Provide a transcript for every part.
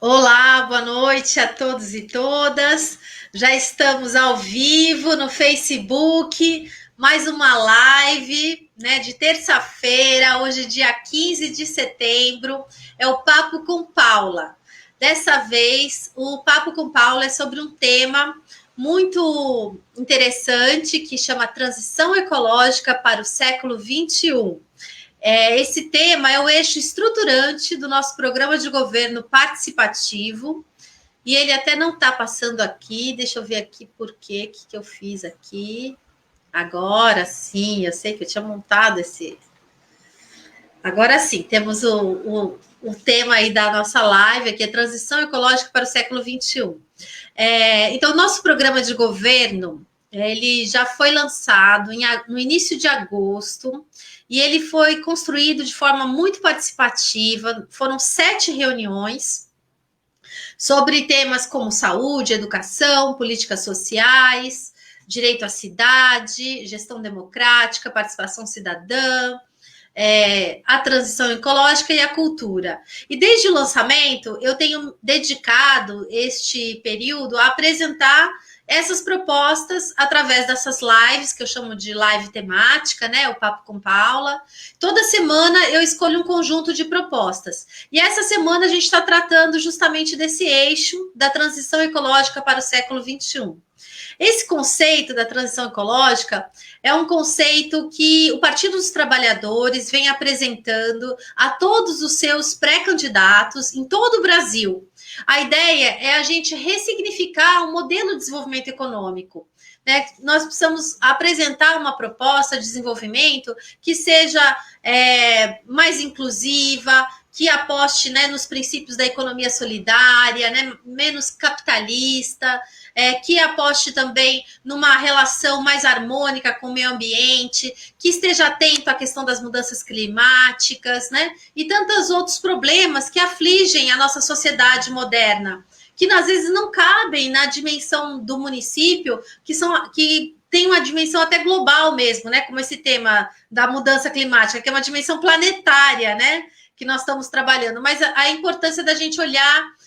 Olá, boa noite a todos e todas. Já estamos ao vivo no Facebook, mais uma live, né, de terça-feira, hoje dia 15 de setembro, é o Papo com Paula. Dessa vez, o Papo com Paula é sobre um tema muito interessante que chama Transição Ecológica para o século XXI. Esse tema é o eixo estruturante do nosso programa de governo participativo, e ele até não está passando aqui. Deixa eu ver aqui por quê, o que eu fiz aqui. Agora sim, eu sei que eu tinha montado esse. Agora sim, temos o tema aí da nossa live, que é Transição Ecológica para o século XXI. Então, nosso programa de governo, ele já foi lançado no início de agosto, e ele foi construído de forma muito participativa. Foram 7 reuniões sobre temas como saúde, educação, políticas sociais, direito à cidade, gestão democrática, participação cidadã, a transição ecológica e a cultura. E desde o lançamento, eu tenho dedicado este período a apresentar essas propostas através dessas lives, que eu chamo de live temática, né? O Papo com Paula. Toda semana eu escolho um conjunto de propostas. E essa semana a gente está tratando justamente desse eixo da transição ecológica para o século XXI. Esse conceito da transição ecológica é um conceito que o Partido dos Trabalhadores vem apresentando a todos os seus pré-candidatos em todo o Brasil. A ideia é a gente ressignificar o modelo de desenvolvimento econômico. Né? Nós precisamos apresentar uma proposta de desenvolvimento que seja mais inclusiva, que aposte, né, nos princípios da economia solidária, né, menos capitalista, que aposte também numa relação mais harmônica com o meio ambiente, que esteja atento à questão das mudanças climáticas, né? E tantos outros problemas que afligem a nossa sociedade moderna, que às vezes não cabem na dimensão do município, que tem uma dimensão até global mesmo, né? Como esse tema da mudança climática, que é uma dimensão planetária, né? Que nós estamos trabalhando. Mas a importância da gente olhar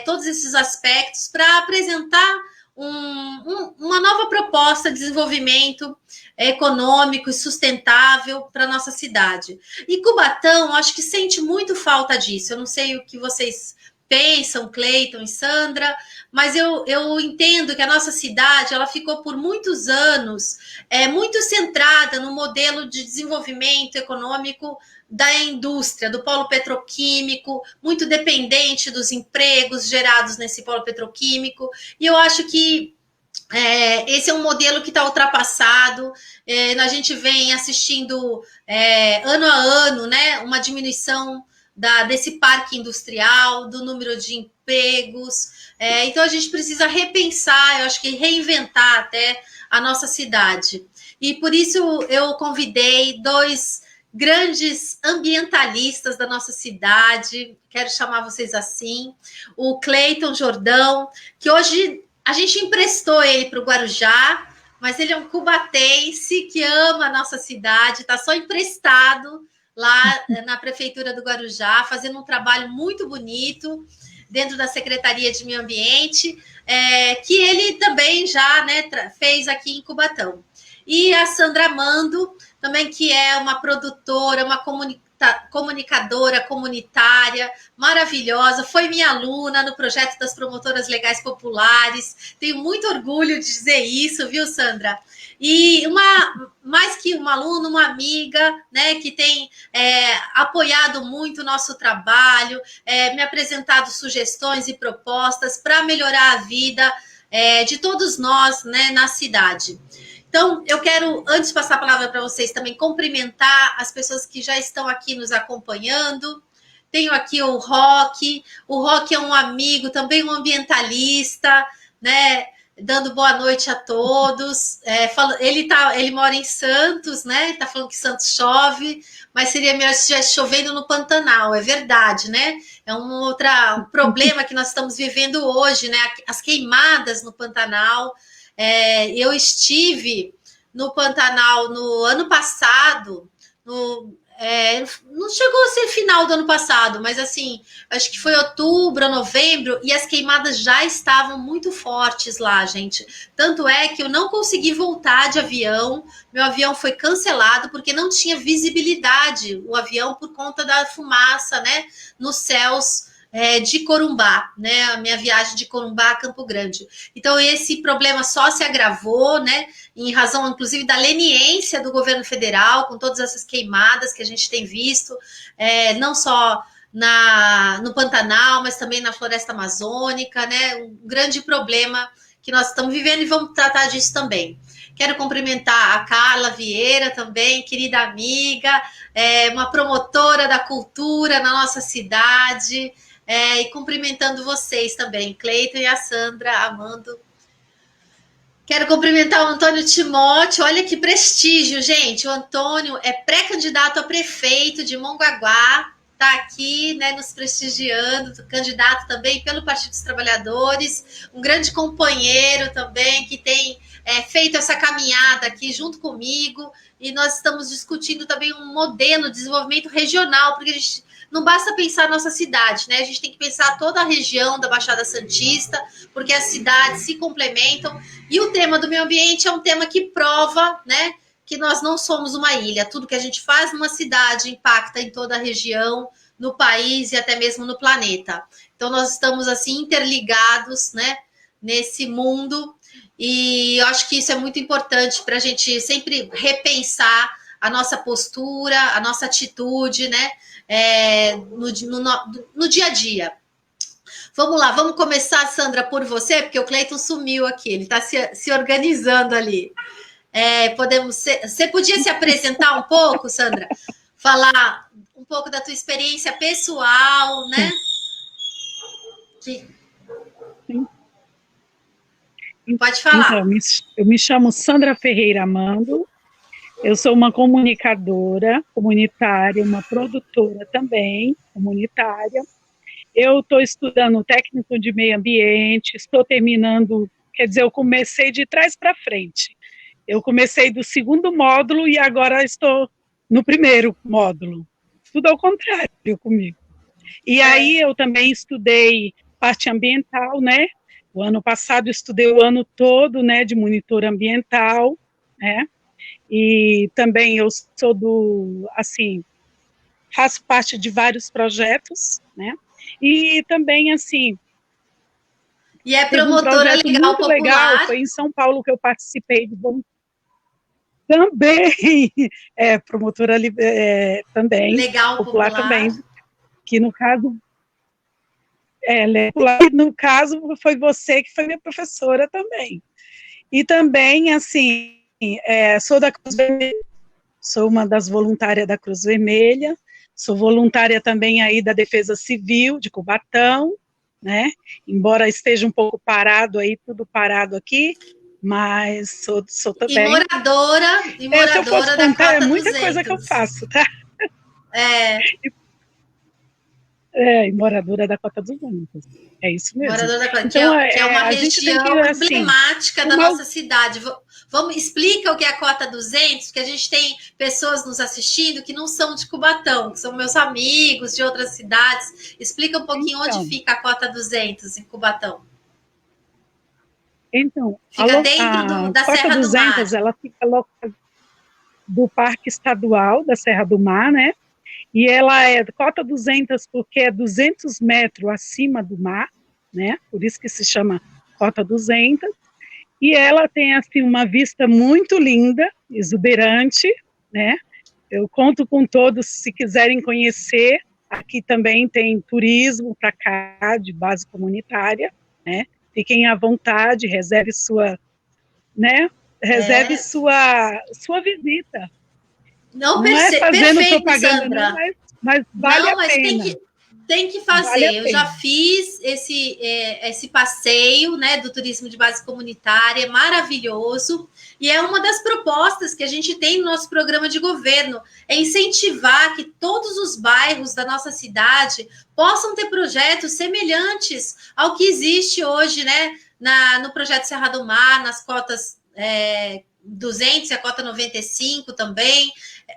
todos esses aspectos para apresentar uma nova proposta de desenvolvimento econômico e sustentável para a nossa cidade. E Cubatão, acho que sente muito falta disso. Eu não sei o que vocês pensam, Cleiton e Sandra, mas eu entendo que a nossa cidade ela ficou por muitos anos muito centrada no modelo de desenvolvimento econômico da indústria, do polo petroquímico, muito dependente dos empregos gerados nesse polo petroquímico. E eu acho que esse é um modelo que está ultrapassado. A gente vem assistindo ano a ano, né, uma diminuição desse parque industrial, do número de empregos. Então a gente precisa repensar, eu acho que reinventar até a nossa cidade. E por isso eu convidei 2 grandes ambientalistas da nossa cidade, quero chamar vocês assim, o Cleiton Jordão, que hoje a gente emprestou ele para o Guarujá, mas ele é um cubatense que ama a nossa cidade, está só emprestado lá na prefeitura do Guarujá, fazendo um trabalho muito bonito dentro da Secretaria de Meio Ambiente, que ele também já, né, fez aqui em Cubatão. E a Sandra Mando, também, que é uma produtora, uma comunicadora comunitária maravilhosa, foi minha aluna no projeto das promotoras legais populares. Tenho muito orgulho de dizer isso, viu, Sandra? E mais que uma aluna, uma amiga, né, que tem apoiado muito o nosso trabalho, me apresentado sugestões e propostas para melhorar a vida de todos nós, né, na cidade. Então, eu quero, antes de passar a palavra para vocês, também cumprimentar as pessoas que já estão aqui nos acompanhando. Tenho aqui o Roque. O Roque é um amigo, também um ambientalista, né? Dando boa noite a todos. Ele mora em Santos, né? Está falando que Santos chove, mas seria melhor se estivesse chovendo no Pantanal, é verdade, né? É um problema que nós estamos vivendo hoje, né? As queimadas no Pantanal. Eu estive no Pantanal no ano passado, não chegou a ser final do ano passado, mas assim, acho que foi outubro, novembro, e as queimadas já estavam muito fortes lá, gente. Tanto é que eu não consegui voltar de avião, meu avião foi cancelado porque não tinha visibilidade o avião por conta da fumaça, né, nos céus de Corumbá, né? A minha viagem de Corumbá a Campo Grande. Então, esse problema só se agravou, né? Em razão, inclusive, da leniência do governo federal, com todas essas queimadas que a gente tem visto, não só no Pantanal, mas também na floresta amazônica, né? Um grande problema que nós estamos vivendo e vamos tratar disso também. Quero cumprimentar a Carla Vieira também, querida amiga, uma promotora da cultura na nossa cidade. E cumprimentando vocês também, Cleiton e a Sandra, amando. Quero cumprimentar o Antônio Timóteo, olha que prestígio, gente. O Antônio é pré-candidato a prefeito de Mongaguá, está aqui, né, nos prestigiando, candidato também pelo Partido dos Trabalhadores, um grande companheiro também, que tem feito essa caminhada aqui junto comigo, e nós estamos discutindo também um modelo de desenvolvimento regional, porque a gente não basta pensar a nossa cidade, né? A gente tem que pensar toda a região da Baixada Santista, porque as cidades se complementam. E o tema do meio ambiente é um tema que prova, né, que nós não somos uma ilha. Tudo que a gente faz numa cidade impacta em toda a região, no país e até mesmo no planeta. Então, nós estamos, assim, interligados, né, nesse mundo. E eu acho que isso é muito importante para a gente sempre repensar a nossa postura, a nossa atitude, né, no dia a dia. Vamos lá, vamos começar, Sandra, por você, porque o Cleiton sumiu aqui, ele está se organizando ali. Você podia se apresentar um pouco, Sandra? Falar um pouco da tua experiência pessoal, né? Sim. Pode falar. Então, eu me chamo Sandra Ferreira Amando, eu sou uma comunicadora comunitária, uma produtora também comunitária. Eu estou estudando técnico de meio ambiente, estou terminando, quer dizer, eu comecei de trás para frente. Eu comecei do segundo módulo e agora estou no primeiro módulo. Tudo ao contrário comigo. E aí eu também estudei parte ambiental, né? O ano passado estudei o ano todo, né, de monitor ambiental, né? E também eu sou assim, faço parte de vários projetos, né? E também, assim... E é promotora legal popular. Legal, foi em São Paulo que eu participei de também, promotora também, legal popular também, que no caso no caso foi você que foi minha professora também. E também, assim, sou da Cruz Vermelha, sou uma das voluntárias da Cruz Vermelha, sou voluntária também aí da Defesa Civil de Cubatão, né? Embora esteja um pouco parado aí, tudo parado aqui, mas sou também. E moradora se eu fosse da contar, Cota muita 200. coisa que eu faço, tá? E moradora da Cota 200. É isso mesmo. Moradora da Cota, então, que é uma região emblemática da nossa cidade. Explica o que é a Cota 200, porque a gente tem pessoas nos assistindo que não são de Cubatão, que são meus amigos de outras cidades. Explica um pouquinho onde fica a Cota 200 em Cubatão. Então, fica dentro da Serra do Mar. Cota 200, ela fica do Parque Estadual da Serra do Mar, né? E ela é Cota 200 porque é 200 metros acima do mar, né? Por isso que se chama Cota 200. E ela tem, assim, uma vista muito linda, exuberante, né? Eu conto com todos, se quiserem conhecer. Aqui também tem turismo para cá, de base comunitária, né? Fiquem à vontade, reserve sua, né? Reserve sua visita. Não é fazendo perfeito, propaganda, Sandra. Não, mas vale a pena. Tem que fazer. Eu já fiz esse passeio, né, do turismo de base comunitária, é maravilhoso. E é uma das propostas que a gente tem no nosso programa de governo, é incentivar que todos os bairros da nossa cidade possam ter projetos semelhantes ao que existe hoje, né, no projeto Serra do Mar, nas cotas 200 e a cota 95 também.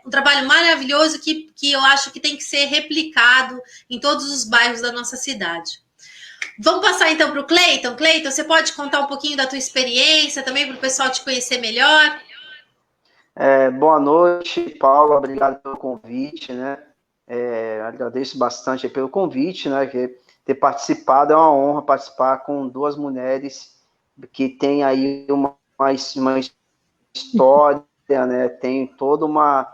Um trabalho maravilhoso que eu acho que tem que ser replicado em todos os bairros da nossa cidade. Vamos passar então para o Cleiton. Cleiton, você pode contar um pouquinho da tua experiência também para o pessoal te conhecer melhor? Boa noite, Paula. Obrigado pelo convite, né? Agradeço bastante pelo convite, né? Que ter participado é uma honra participar com duas mulheres que têm aí uma história, né? Tem toda uma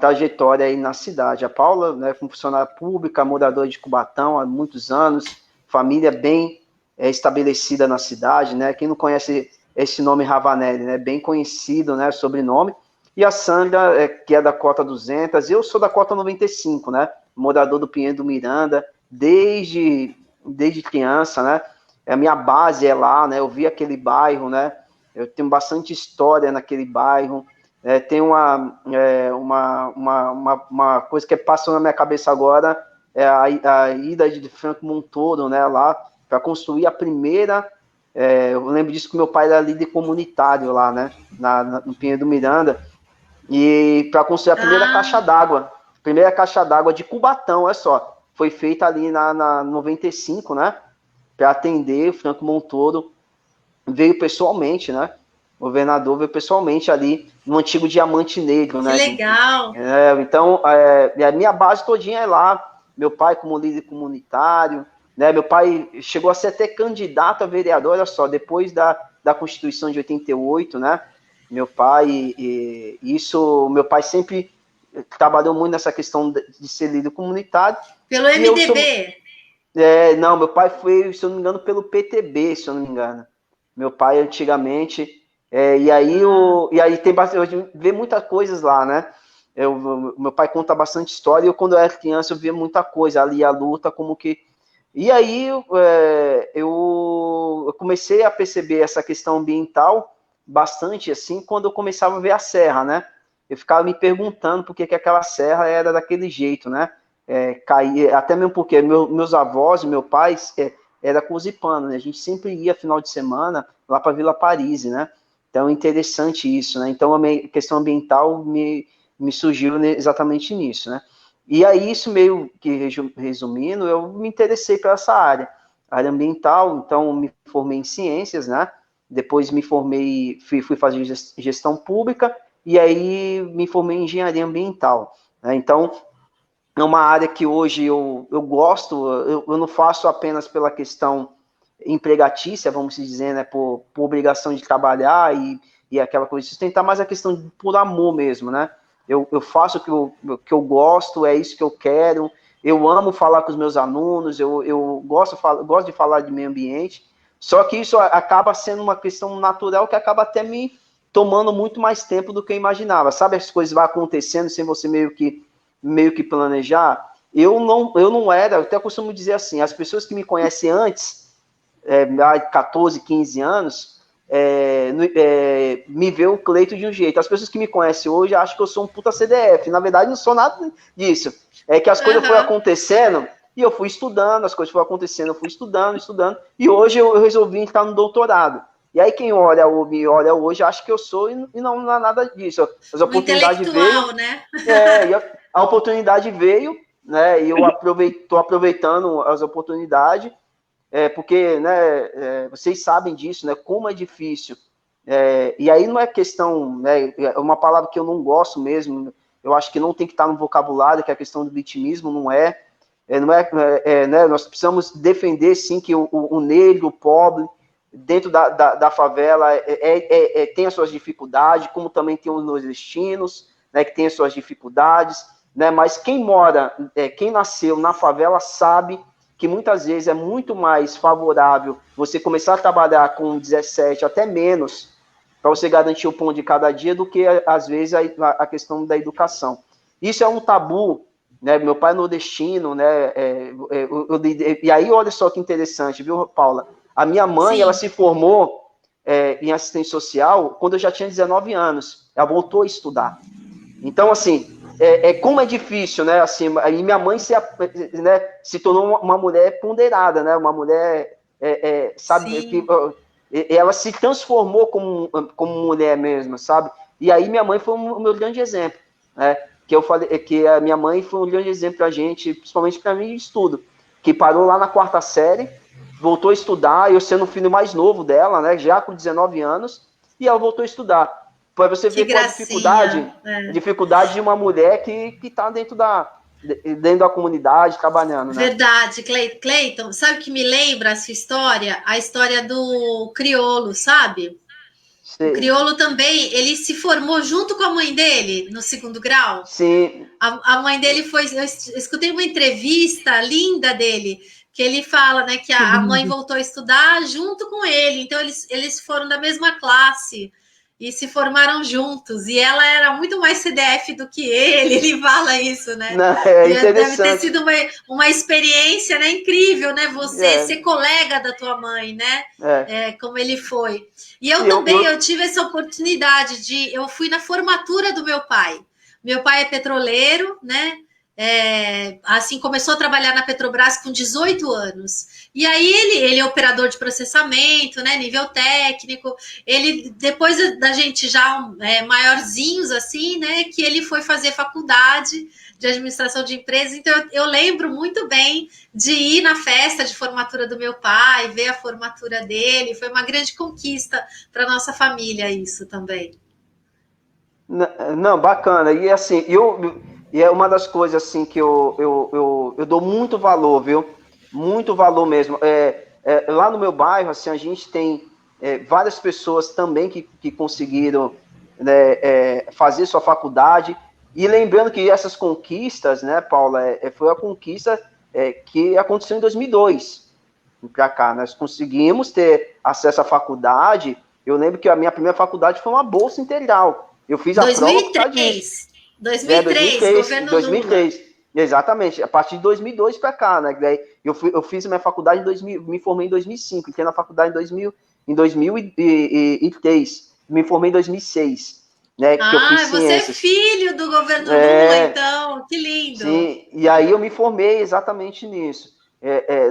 trajetória aí na cidade. A Paula, né, funcionária pública, moradora de Cubatão há muitos anos, família bem estabelecida na cidade, né? Quem não conhece esse nome Ravanelli, né? Bem conhecido, né? Sobrenome. E a Sandra, que é da cota 200, eu sou da cota 95, né? Morador do Pinheiro do Miranda, desde criança, né? A minha base é lá, né? Eu vi aquele bairro, né? Eu tenho bastante história naquele bairro. Tem uma coisa que passou na minha cabeça agora, a ida de Franco Montoro, né? Lá, para construir a primeira... eu lembro disso que meu pai era líder comunitário lá, né? No Pinheiro do Miranda. E para construir a primeira caixa d'água de Cubatão, olha só, foi feita ali na 95, né? Para atender o Franco Montoro, veio pessoalmente, né? O governador veio pessoalmente ali no antigo Diamante Negro, né? Que legal! Então, a minha base todinha é lá. Meu pai como líder comunitário, né? Meu pai chegou a ser até candidato a vereador, olha só, depois da Constituição de 88, né? Meu pai, meu pai sempre trabalhou muito nessa questão de ser líder comunitário. Pelo MDB? Não, meu pai foi, se eu não me engano, pelo PTB, se eu não me engano. Meu pai, antigamente, e aí tem bastante, eu vê muitas coisas lá, né? Meu pai conta bastante história, e quando eu era criança, eu via muita coisa ali, a luta, como que... E aí eu comecei a perceber essa questão ambiental bastante, assim, quando eu começava a ver a serra, né? Eu ficava me perguntando por que aquela serra era daquele jeito, né? Caía, até mesmo porque meus avós e meu pai era cozipano, né? A gente sempre ia final de semana lá para Vila Paris, né? Então é interessante isso, né? Então a questão ambiental me surgiu exatamente nisso, né? E aí isso meio que resumindo, eu me interessei por essa área ambiental, então me formei em ciências, né? Depois me formei, fui fazer gestão pública e aí me formei em engenharia ambiental, né? Então é uma área que hoje eu gosto, eu não faço apenas pela questão empregatícia, vamos dizer, né, por obrigação de trabalhar e aquela coisa de sustentar, mas a questão por amor mesmo, né? Eu faço o que eu gosto, é isso que eu quero, eu amo falar com os meus alunos, eu gosto de falar de meio ambiente, só que isso acaba sendo uma questão natural que acaba até me tomando muito mais tempo do que eu imaginava. Sabe, as coisas vão acontecendo sem você meio que planejar. Eu não era, eu até costumo dizer assim, as pessoas que me conhecem antes, há 14, 15 anos, me vê o Cleiton de um jeito. As pessoas que me conhecem hoje acham que eu sou um puta CDF. Na verdade, não sou nada disso. É que as coisas foram acontecendo e eu fui estudando, as coisas foram acontecendo, eu fui estudando, e hoje eu resolvi entrar no doutorado. E aí quem me olha hoje acha que eu sou e não é nada disso. As oportunidades veio, né? E a oportunidade veio, né? E eu estou aproveitando as oportunidades, porque, né? Vocês sabem disso, né? Como é difícil. E aí não é questão, né? É uma palavra que eu não gosto mesmo. Eu acho que não tem que estar no vocabulário, que é a questão do vitimismo, não é. Né? Nós precisamos defender, sim, que o negro, o pobre, dentro da favela, tem as suas dificuldades, como também tem os nordestinos, né, que tem as suas dificuldades, né? Mas quem quem nasceu na favela sabe que muitas vezes é muito mais favorável você começar a trabalhar com 17, até menos, para você garantir o pão de cada dia, do que, às vezes, a questão da educação. Isso é um tabu, né? Meu pai é nordestino, né? E aí, olha só que interessante, viu, Paula? A minha mãe, ela se formou em assistência social quando eu já tinha 19 anos. Ela voltou a estudar. Então, assim, como é difícil, né? Assim, e minha mãe se tornou uma mulher ponderada, né? Uma mulher, sabe, que ela se transformou como mulher mesmo, sabe? E aí minha mãe foi o meu grande exemplo, né? Que eu falei que a minha mãe foi um grande exemplo pra gente, principalmente para mim, de estudo, que parou lá na 4ª série, voltou a estudar, eu sendo o filho mais novo dela, né? Já com 19 anos, e ela voltou a estudar. Para você Que ver qual a gracinha. dificuldade de uma mulher que está dentro da comunidade, trabalhando, né? Verdade, Cleiton, sabe o que me lembra a sua história? A história do Criolo, sabe? O Sim, Criolo também, ele se formou junto com a mãe dele no 2º grau. sim. A mãe dele foi. Eu escutei uma entrevista linda dele, que ele fala, né, que Que a mãe lindo. voltou a estudar junto com ele. Então, eles foram da mesma classe e se formaram juntos. E ela era muito mais CDF do que ele fala isso, né? Não, é E deve ter interessante. sido uma experiência, né, incrível, né? Você É, ser colega da tua mãe, né? é. Como ele foi. E eu E também, eu tive essa oportunidade eu fui na formatura do meu pai. Meu pai é petroleiro, né? Assim, começou a trabalhar na Petrobras com 18 anos. E aí ele é operador de processamento, né? Nível técnico. Ele, depois da gente já maiorzinhos, assim, né? Que ele foi fazer faculdade de administração de empresas. Então, eu lembro muito bem de ir na festa de formatura do meu pai, ver a formatura dele. Foi uma grande conquista para nossa família isso também. Não, bacana. E assim, e é uma das coisas assim que eu dou muito valor, viu? Muito valor mesmo. Lá no meu bairro, assim, a gente tem várias pessoas também que conseguiram, né, fazer sua faculdade. E lembrando que essas conquistas, né, Paula, foi a conquista que aconteceu em 2002 para cá. Nós conseguimos ter acesso à faculdade. Eu lembro que a minha primeira faculdade foi uma bolsa integral. Eu fiz a prova por causa disso. 2003, 2003, 2003, governo Lula. 2003. Exatamente, a partir de 2002 para cá, né? Daí eu fiz a minha faculdade em 2000, me formei em 2005, entrei na faculdade em 2003, me formei em 2006, né? Que eu fiz Você é ciências. filho do governo Lula, É, então, que lindo. sim, e aí eu me formei exatamente nisso.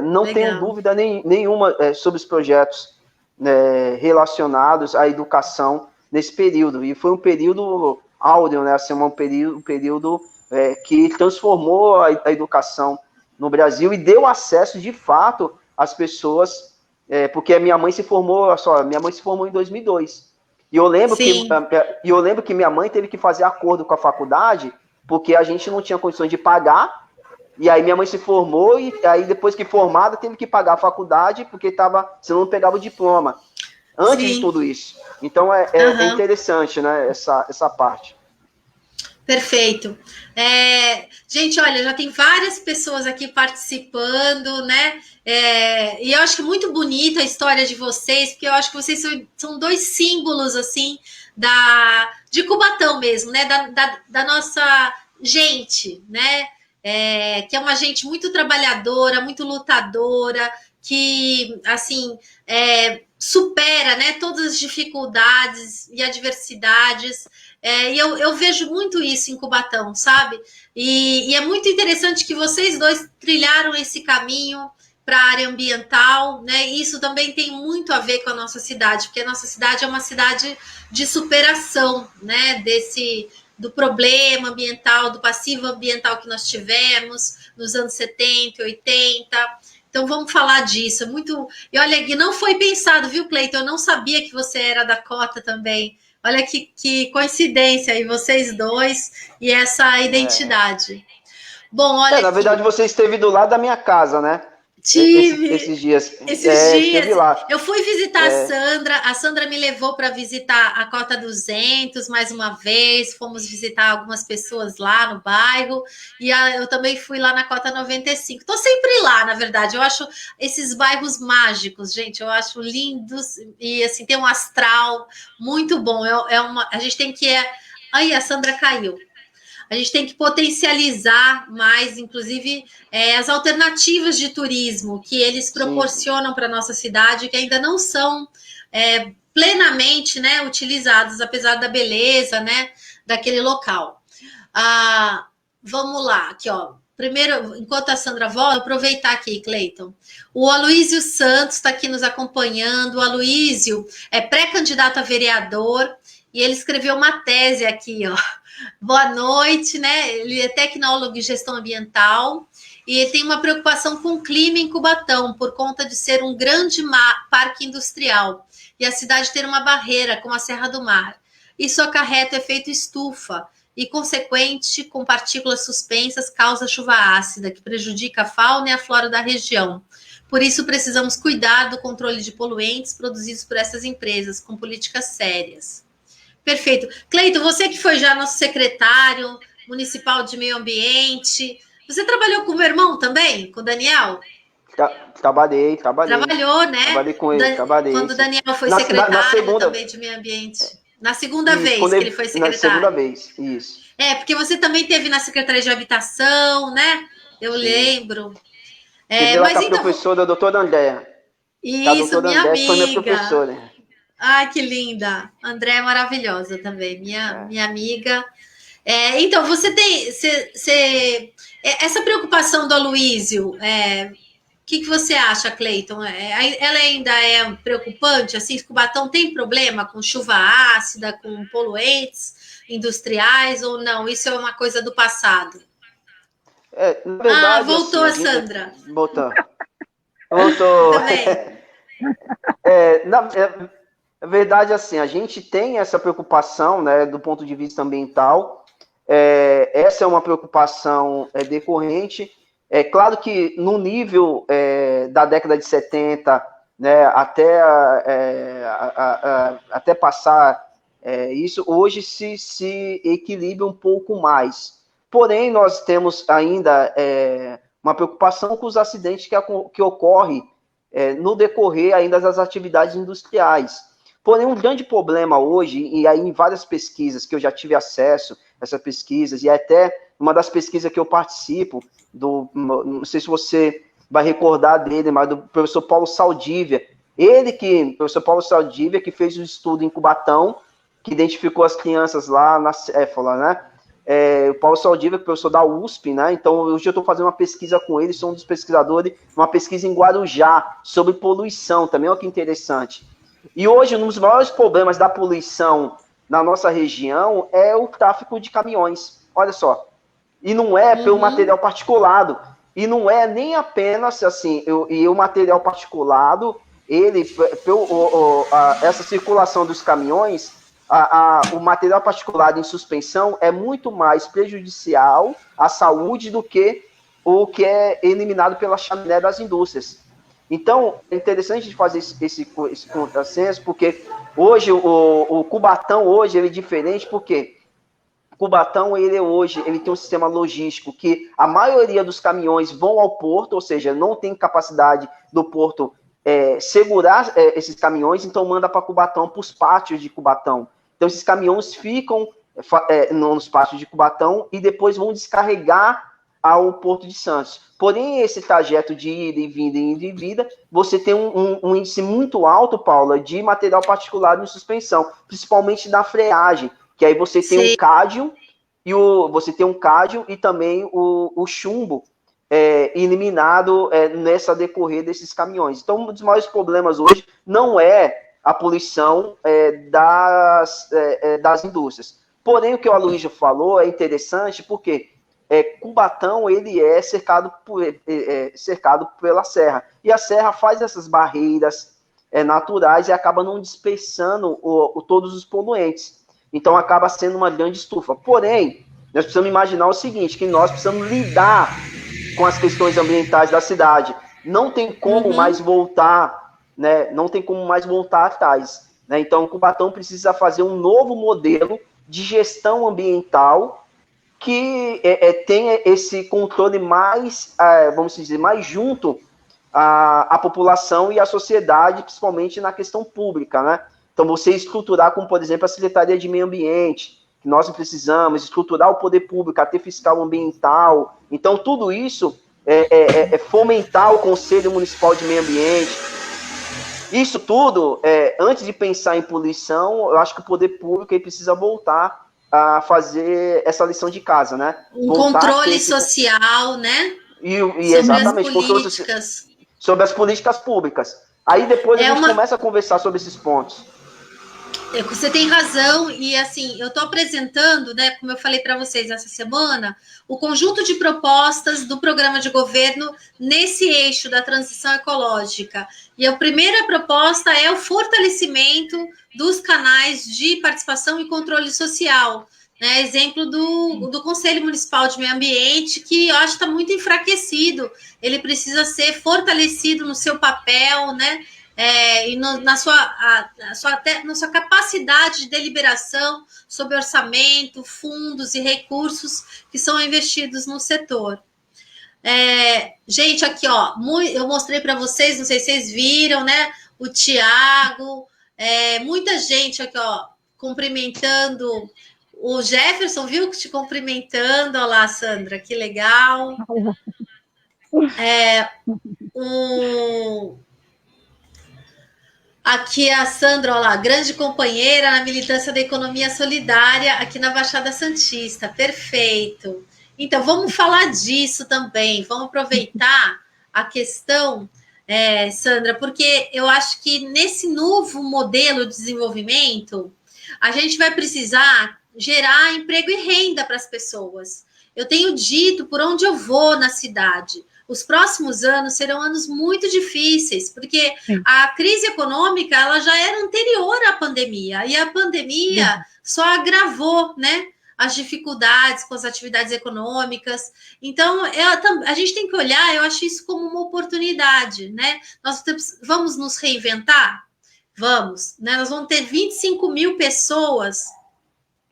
Não tenho Legal. dúvida nenhuma sobre os projetos relacionados à educação nesse período. E foi um período áureo, né? Assim, um período que transformou a educação no Brasil e deu acesso, de fato, às pessoas, porque a minha mãe se formou, olha só, minha mãe se formou em 2002. Sim, E eu lembro que minha mãe teve que fazer acordo com a faculdade, porque a gente não tinha condições de pagar, e aí minha mãe se formou, e aí depois que formada, teve que pagar a faculdade, porque senão não pegava o diploma. Antes de sim. tudo isso. Então Aham. interessante, né, essa parte. Perfeito. Gente, olha, já tem várias pessoas aqui participando, né? E eu acho que muito bonita a história de vocês, porque eu acho que vocês são dois símbolos, assim, de Cubatão mesmo, né? Da nossa gente, né? Que é uma gente muito trabalhadora, muito lutadora, que, assim, supera, né, todas as dificuldades e adversidades. E eu vejo muito isso em Cubatão, sabe? E é muito interessante que vocês dois trilharam esse caminho para a área ambiental, né? E isso também tem muito a ver com a nossa cidade, porque a nossa cidade é uma cidade de superação, né? Do problema ambiental, do passivo ambiental que nós tivemos nos anos 70, 80. Então vamos falar disso. E olha, que não foi pensado, viu, Cleiton? Eu não sabia que você era da Cota também. Olha que coincidência aí, vocês dois e essa identidade. Bom, olha Na aqui, verdade, você esteve do lado da minha casa, né? tive Esses dias. esses dias. Esteve lá. Eu fui visitar a Sandra me levou para visitar a Cota 200 mais uma vez, fomos visitar algumas pessoas lá no bairro, e eu também fui lá na Cota 95. Estou sempre lá, na verdade, eu acho esses bairros mágicos, gente, eu acho lindos, e assim, tem um astral muito bom, a gente tem que... Aí, a Sandra caiu. A gente tem que potencializar mais, inclusive, as alternativas de turismo que eles Sim. proporcionam para a nossa cidade, que ainda não são plenamente, né, utilizadas, apesar da beleza, né, daquele local. Vamos lá, aqui, ó. primeiro, enquanto a Sandra volta, aproveitar aqui, Cleiton. O Aloísio Santos está aqui nos acompanhando. O Aloísio é pré-candidato a vereador e ele escreveu uma tese aqui, ó. Boa noite, né? Ele é tecnólogo em gestão ambiental e tem uma preocupação com o clima em Cubatão, por conta de ser um grande parque industrial e a cidade ter uma barreira com a Serra do Mar. Isso acarreta o efeito estufa e, consequente, com partículas suspensas, causa chuva ácida, que prejudica a fauna e a flora da região. Por isso, precisamos cuidar do controle de poluentes produzidos por essas empresas, com políticas sérias. Perfeito. Cleiton, você que foi já nosso secretário municipal de meio ambiente, você trabalhou com o meu irmão também, com o Daniel? Trabalhei. Trabalhou, né? Trabalhei com ele, trabalhei. Quando o Daniel foi secretário também de meio ambiente. Na segunda vez que ele foi secretário. Na segunda vez, isso. Porque você também teve na Secretaria de Habitação, né? Eu lembro. Tive lá com a professora, a doutora Andréa. Isso, minha amiga. Foi minha professora. Ai, que linda. André é maravilhosa também, minha amiga. Então, você tem... essa preocupação do Aloísio, o que você acha, Cleiton? Ela ainda é preocupante? Assim, Cubatão tem problema com chuva ácida, com poluentes industriais ou não? Isso é uma coisa do passado? Na verdade, voltou assim, a Sandra. Voltou. Também. Na verdade, assim, a gente tem essa preocupação, né, do ponto de vista ambiental. Essa é uma preocupação decorrente. É claro que no nível da década de 70, né, até passar isso, hoje se equilibra um pouco mais. Porém, nós temos ainda uma preocupação com os acidentes que ocorrem no decorrer ainda das atividades industriais. Porém, um grande problema hoje, e aí em várias pesquisas que eu já tive acesso a essas pesquisas, e até uma das pesquisas que eu participo, não sei se você vai recordar dele, mas do professor Paulo Saldívia. Professor Paulo Saldívia, que fez um estudo em Cubatão, que identificou as crianças lá na céfala, né? O Paulo Saldívia, professor da USP, né? Então, hoje eu estou fazendo uma pesquisa com ele, sou um dos pesquisadores, uma pesquisa em Guarujá, sobre poluição, também olha que interessante. E hoje, um dos maiores problemas da poluição na nossa região é o tráfego de caminhões, olha só. E não é pelo material particulado, e não é nem apenas, assim, o material particulado, essa circulação dos caminhões, o material particulado em suspensão é muito mais prejudicial à saúde do que o que é eliminado pela chaminé das indústrias. Então, é interessante de fazer esse contrassenso, porque hoje, o Cubatão hoje ele é diferente, porque Cubatão, ele tem um sistema logístico que a maioria dos caminhões vão ao porto, ou seja, não tem capacidade do porto segurar esses caminhões, então manda para Cubatão, para os pátios de Cubatão. Então, esses caminhões ficam nos pátios de Cubatão e depois vão descarregar ao Porto de Santos. Porém, esse trajeto de ida e vinda, você tem um índice muito alto, Paula, de material particulado em suspensão, principalmente na freagem, que aí você tem um cádio e também o chumbo eliminado nessa decorrer desses caminhões. Então, um dos maiores problemas hoje não é a poluição das indústrias. Porém, o que o Aloísio falou é interessante porque Cubatão ele é cercado pela serra. E a serra faz essas barreiras naturais e acaba não dispersando todos os poluentes. Então, acaba sendo uma grande estufa. Porém, nós precisamos imaginar o seguinte, que nós precisamos lidar com as questões ambientais da cidade. Não tem como mais voltar, né? Não tem como mais voltar atrás. Né? Então, Cubatão precisa fazer um novo modelo de gestão ambiental que tenha esse controle mais, vamos dizer, mais junto à população e à sociedade, principalmente na questão pública, né? Então, você estruturar, como, por exemplo, a Secretaria de Meio Ambiente, que nós precisamos, estruturar o poder público, a ter fiscal ambiental. Então, tudo isso fomentar o Conselho Municipal de Meio Ambiente. Isso tudo, antes de pensar em poluição, eu acho que o poder público precisa voltar a fazer essa lição de casa, né? Um controle social, né? E sobre exatamente, as políticas. Sobre as políticas públicas. Aí depois a gente começa a conversar sobre esses pontos. Você tem razão, e assim, eu estou apresentando, né, como eu falei para vocês essa semana, o conjunto de propostas do programa de governo nesse eixo da transição ecológica. E a primeira proposta é o fortalecimento dos canais de participação e controle social. Né, exemplo do Conselho Municipal de Meio Ambiente, que eu acho que está muito enfraquecido, ele precisa ser fortalecido no seu papel, né? E na sua capacidade de deliberação sobre orçamento, fundos e recursos que são investidos no setor. Gente, aqui, ó, eu mostrei para vocês, não sei se vocês viram, né? O Tiago, muita gente aqui, ó, cumprimentando. O Jefferson, viu, te cumprimentando. Olha lá, Sandra, que legal. Aqui a Sandra, olha lá, grande companheira na militância da economia solidária aqui na Baixada Santista. Perfeito. Então, vamos falar disso também. Vamos aproveitar a questão, Sandra, porque eu acho que nesse novo modelo de desenvolvimento, a gente vai precisar gerar emprego e renda para as pessoas. Eu tenho dito por onde eu vou na cidade. Os próximos anos serão anos muito difíceis, porque a crise econômica ela já era anterior à pandemia, e a pandemia só agravou, né, as dificuldades com as atividades econômicas. Então, a gente tem que olhar, eu acho isso como uma oportunidade, né? Nós vamos nos reinventar? Vamos, né? Nós vamos ter 25 mil pessoas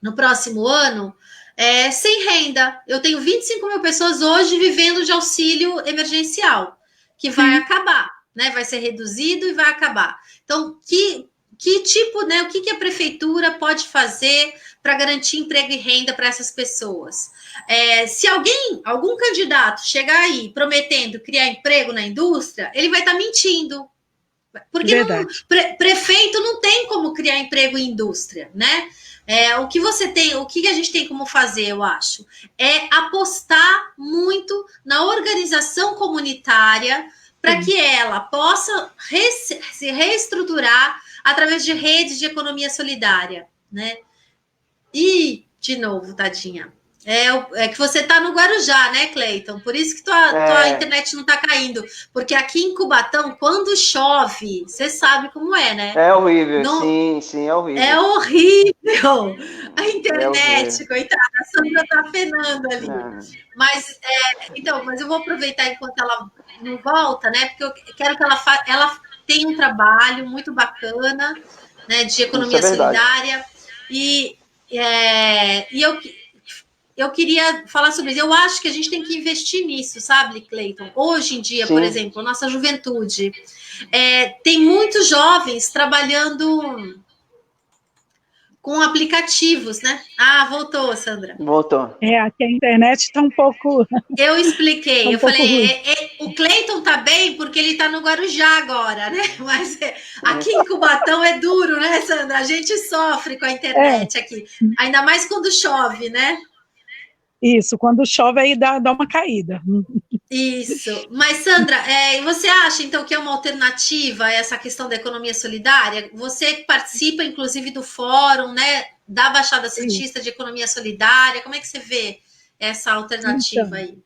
no próximo ano sem renda. Eu tenho 25 mil pessoas hoje vivendo de auxílio emergencial, que vai acabar, né? Vai ser reduzido e vai acabar. Então, que tipo, né? O que a prefeitura pode fazer para garantir emprego e renda para essas pessoas? Se algum candidato chegar aí prometendo criar emprego na indústria, ele vai estar mentindo. Porque prefeito não tem como criar emprego em indústria, né? O que a gente tem como fazer, eu acho, é apostar muito na organização comunitária para que ela possa se reestruturar através de redes de economia solidária, né? E, de novo, tadinha, que você está no Guarujá, né, Cleiton? Por isso que tua internet não está caindo. Porque aqui em Cubatão, quando chove, você sabe como é, né? É horrível, sim, é horrível. É horrível. A internet, coitada, a Sandra está penando ali. Mas eu vou aproveitar enquanto ela não volta, né? Porque eu quero que ela tenha um trabalho muito bacana, né, de economia solidária. E eu queria falar sobre isso. Eu acho que a gente tem que investir nisso, sabe, Cleiton? Hoje em dia, por exemplo, nossa juventude, tem muitos jovens trabalhando com aplicativos, né? Ah, voltou, Sandra. Voltou. Aqui a internet está um pouco... Eu expliquei, eu falei, o Cleiton tá bem porque ele tá no Guarujá agora, né? Mas aqui em Cubatão é duro, né, Sandra? A gente sofre com a internet aqui, ainda mais quando chove, né? Isso, quando chove aí dá uma caída. Isso. Mas, Sandra, você acha, então, que é uma alternativa a essa questão da economia solidária? Você participa, inclusive, do fórum, né, da Baixada Santista de Economia Solidária. Como é que você vê essa alternativa aí?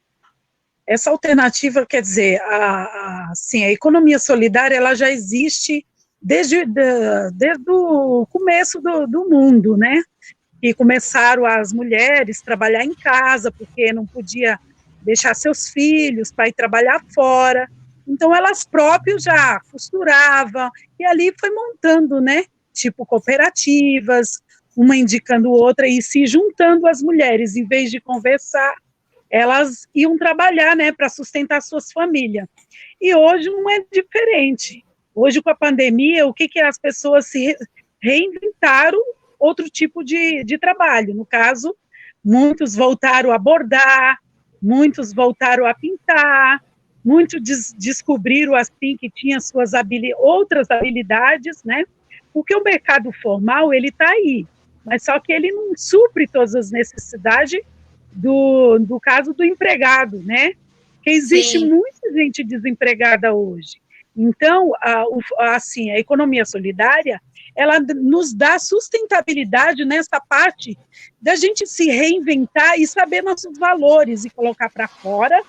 Essa alternativa, quer dizer, a economia solidária, ela já existe desde o começo do mundo, né? E começaram as mulheres a trabalhar em casa, porque não podia deixar seus filhos para ir trabalhar fora. Então, elas próprias já costuravam, e ali foi montando, né, tipo cooperativas, uma indicando outra, e se juntando as mulheres, em vez de conversar, elas iam trabalhar, né, para sustentar suas famílias. E hoje não é diferente. Hoje, com a pandemia, o que as pessoas se reinventaram outro tipo de trabalho. No caso, muitos voltaram a bordar, muitos voltaram a pintar, muitos descobriram assim que tinham outras habilidades, né? Porque o mercado formal, ele está aí. mas só que ele não supre todas as necessidades do caso do empregado, né? Porque existe Sim. muita gente desempregada hoje. Então, assim, a economia solidária, ela nos dá sustentabilidade nessa parte da gente se reinventar e saber nossos valores e colocar para fora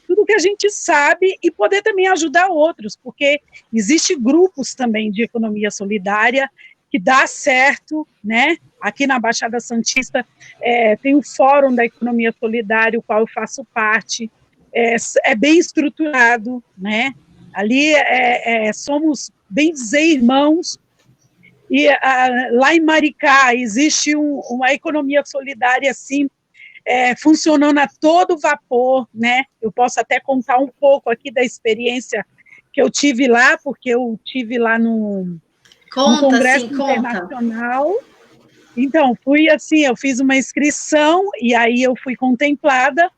tudo que a gente sabe e poder também ajudar outros, porque existem grupos também de economia solidária que dá certo, né? Aqui na Baixada Santista tem o Fórum da Economia Solidária, o qual eu faço parte, é bem estruturado, né? Ali somos, bem dizer, irmãos, e lá em Maricá existe uma economia solidária, assim, funcionando a todo vapor, né? Eu posso até contar um pouco aqui da experiência que eu tive lá, porque eu tive lá no Congresso Internacional. Então, fui assim, eu fiz uma inscrição e aí eu fui contemplada,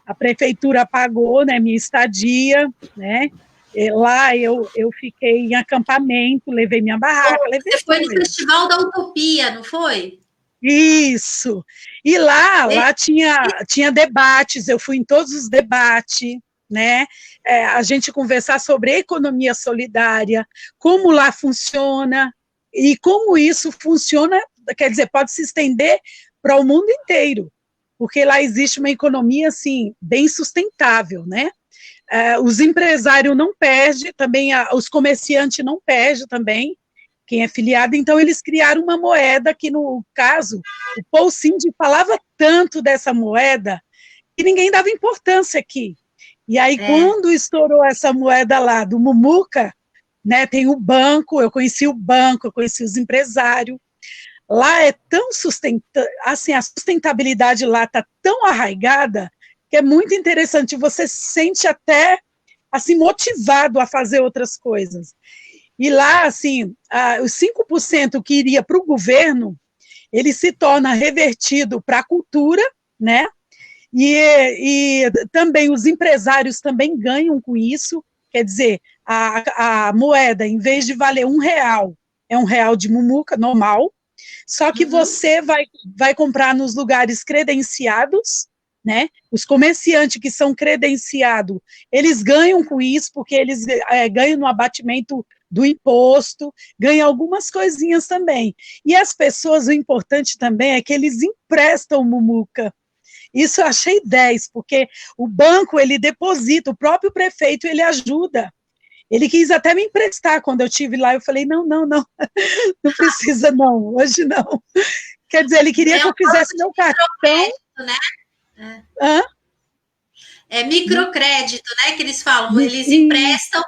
a prefeitura pagou, né, minha estadia, né? E lá eu fiquei em acampamento, levei minha barraca, levei Você foi no Festival da Utopia, não foi? Isso. E lá tinha debates, eu fui em todos os debates, né? A gente conversar sobre economia solidária, como lá funciona e como isso funciona, quer dizer, pode se estender para o mundo inteiro, porque lá existe uma economia assim bem sustentável, né? Os empresários não perdem, também os comerciantes não perdem também, quem é filiado, então eles criaram uma moeda que, no caso, o Paul Cindy falava tanto dessa moeda que ninguém dava importância aqui. E aí, quando estourou essa moeda lá do Mumuca, né, tem o banco, eu conheci o banco, eu conheci os empresários, lá é tão assim, a sustentabilidade lá está tão arraigada que é muito interessante, você se sente até assim, motivado a fazer outras coisas. E lá, assim, os 5% que iria para o governo, ele se torna revertido para a cultura, né? E também os empresários também ganham com isso, quer dizer, a moeda, em vez de valer R$1, é R$1 de Mumuca, normal, só que você vai comprar nos lugares credenciados, né? Os comerciantes que são credenciados, eles ganham com isso, porque eles ganham no abatimento do imposto, ganham algumas coisinhas também. E as pessoas, o importante também é que eles emprestam Mumuca. Isso eu achei 10, porque o banco, ele deposita, o próprio prefeito, ele ajuda. Ele quis até me emprestar quando eu estive lá, eu falei, não precisa não, hoje não. Quer dizer, ele queria que eu fizesse meu cartão. Né? É microcrédito, né, que eles falam, eles emprestam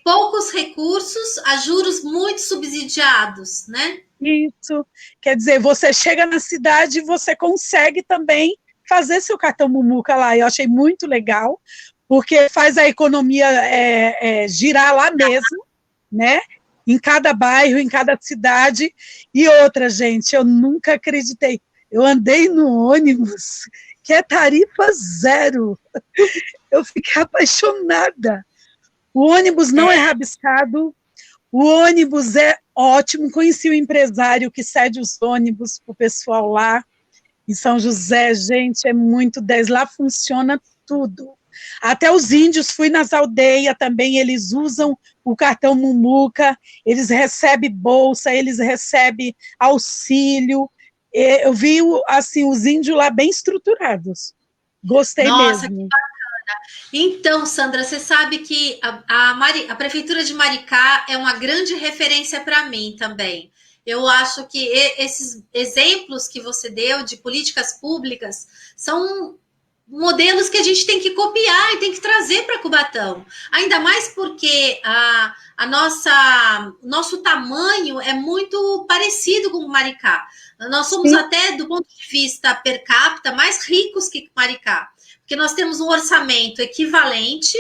poucos recursos a juros muito subsidiados, né? Isso, quer dizer, você chega na cidade e você consegue também fazer seu cartão Mumuca lá, eu achei muito legal, porque faz a economia girar lá mesmo, né? Em cada bairro, em cada cidade. E outra, gente, eu nunca acreditei, eu andei no ônibus, que é tarifa zero, eu fiquei apaixonada. O ônibus não é rabiscado, o ônibus é ótimo, conheci o empresário que cede os ônibus para o pessoal lá, em São José, gente, é muito 10, lá funciona tudo. Até os índios, fui nas aldeias também, eles usam o cartão Mumuca, eles recebem bolsa, eles recebem auxílio, eu vi, assim, os índios lá bem estruturados, gostei mesmo. Nossa, que bacana. Então, Sandra, você sabe que a Prefeitura de Maricá é uma grande referência para mim também. Eu acho que esses exemplos que você deu de políticas públicas são modelos que a gente tem que copiar e tem que trazer para Cubatão. Ainda mais porque nosso tamanho é muito parecido com o Maricá. Nós somos até, do ponto de vista per capita, mais ricos que Maricá. Porque nós temos um orçamento equivalente.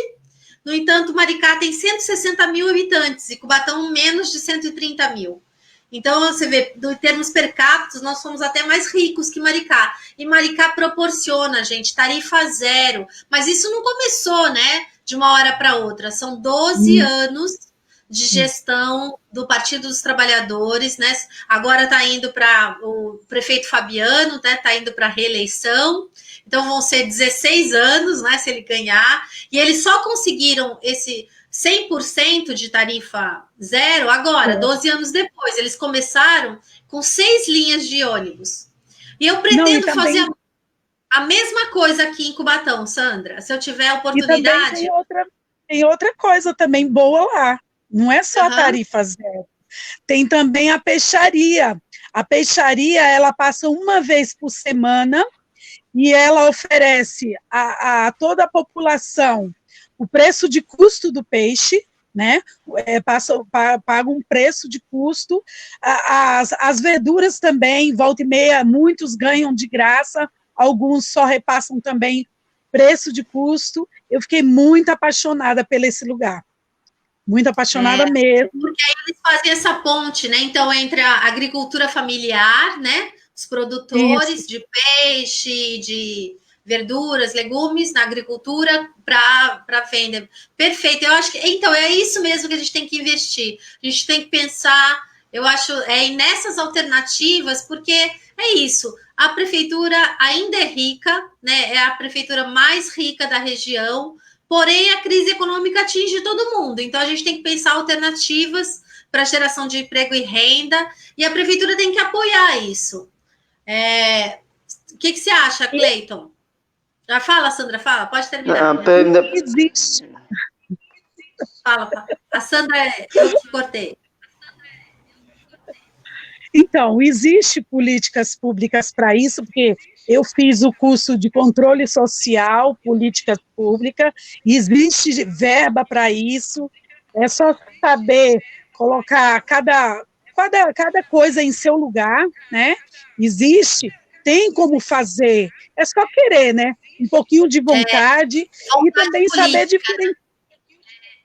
No entanto, Maricá tem 160 mil habitantes e Cubatão menos de 130 mil. Então, você vê, em termos per capita, nós somos até mais ricos que Maricá. E Maricá proporciona, gente, tarifa zero. Mas isso não começou, né, de uma hora para outra. São 12 anos de gestão do Partido dos Trabalhadores, né? Agora está indo para o prefeito Fabiano, né? Está indo para a reeleição. Então vão ser 16 anos, né? Se ele ganhar. E eles só conseguiram esse 100% de tarifa zero agora, 12 anos depois. Eles começaram com 6 linhas de ônibus. E eu pretendo fazer a mesma coisa aqui em Cubatão, Sandra. Se eu tiver a oportunidade. E também tem outra coisa também boa lá. Não é só a tarifa zero. Tem também a peixaria. A peixaria, ela passa uma vez por semana e ela oferece a toda a população o preço de custo do peixe, né? Paga um preço de custo. As verduras também, volta e meia, muitos ganham de graça, alguns só repassam também preço de custo. Eu fiquei muito apaixonada por esse lugar. Muito apaixonada mesmo. Porque aí eles fazem essa ponte, né? Então, entre a agricultura familiar, né? Os produtores de peixe, de verduras, legumes na agricultura para venda. Perfeito. Eu acho que então é isso mesmo que a gente tem que investir. A gente tem que pensar, eu acho, nessas alternativas, porque é isso. A prefeitura ainda é rica, né? É a prefeitura mais rica da região. Porém, a crise econômica atinge todo mundo. Então, a gente tem que pensar alternativas para geração de emprego e renda. E a prefeitura tem que apoiar isso. O que você acha, Cleiton? Já fala, Sandra, fala. Pode terminar. Existe. Fala. A Sandra, eu te cortei. Então, existe políticas públicas para isso, porque eu fiz o curso de controle social, política pública, existe verba para isso, é só saber colocar cada coisa em seu lugar, né? Existe, tem como fazer, é só querer, né? Um pouquinho de vontade e também saber diferenciar.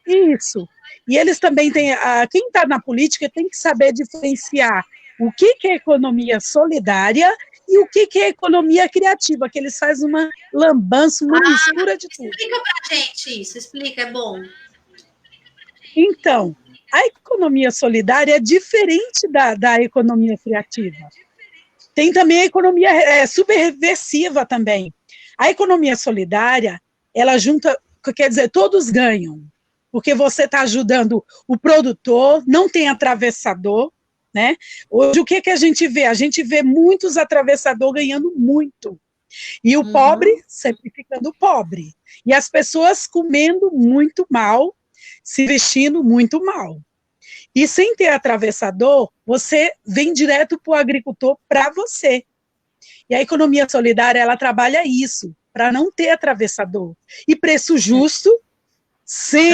Isso. E eles também têm, quem está na política tem que saber diferenciar o que é economia solidária e o que é economia criativa, que eles fazem uma lambança, uma mistura de tudo. Explica para a gente isso, explica, é bom. Então, a economia solidária é diferente da economia criativa. Tem também a economia subversiva também. A economia solidária, ela junta, quer dizer, todos ganham, porque você está ajudando o produtor, não tem atravessador, né? Hoje, o que a gente vê? A gente vê muitos atravessadores ganhando muito, e o pobre sempre ficando pobre, e as pessoas comendo muito mal, se vestindo muito mal. E sem ter atravessador, você vem direto para o agricultor para você. E a economia solidária, ela trabalha isso, para não ter atravessador. E preço justo, sem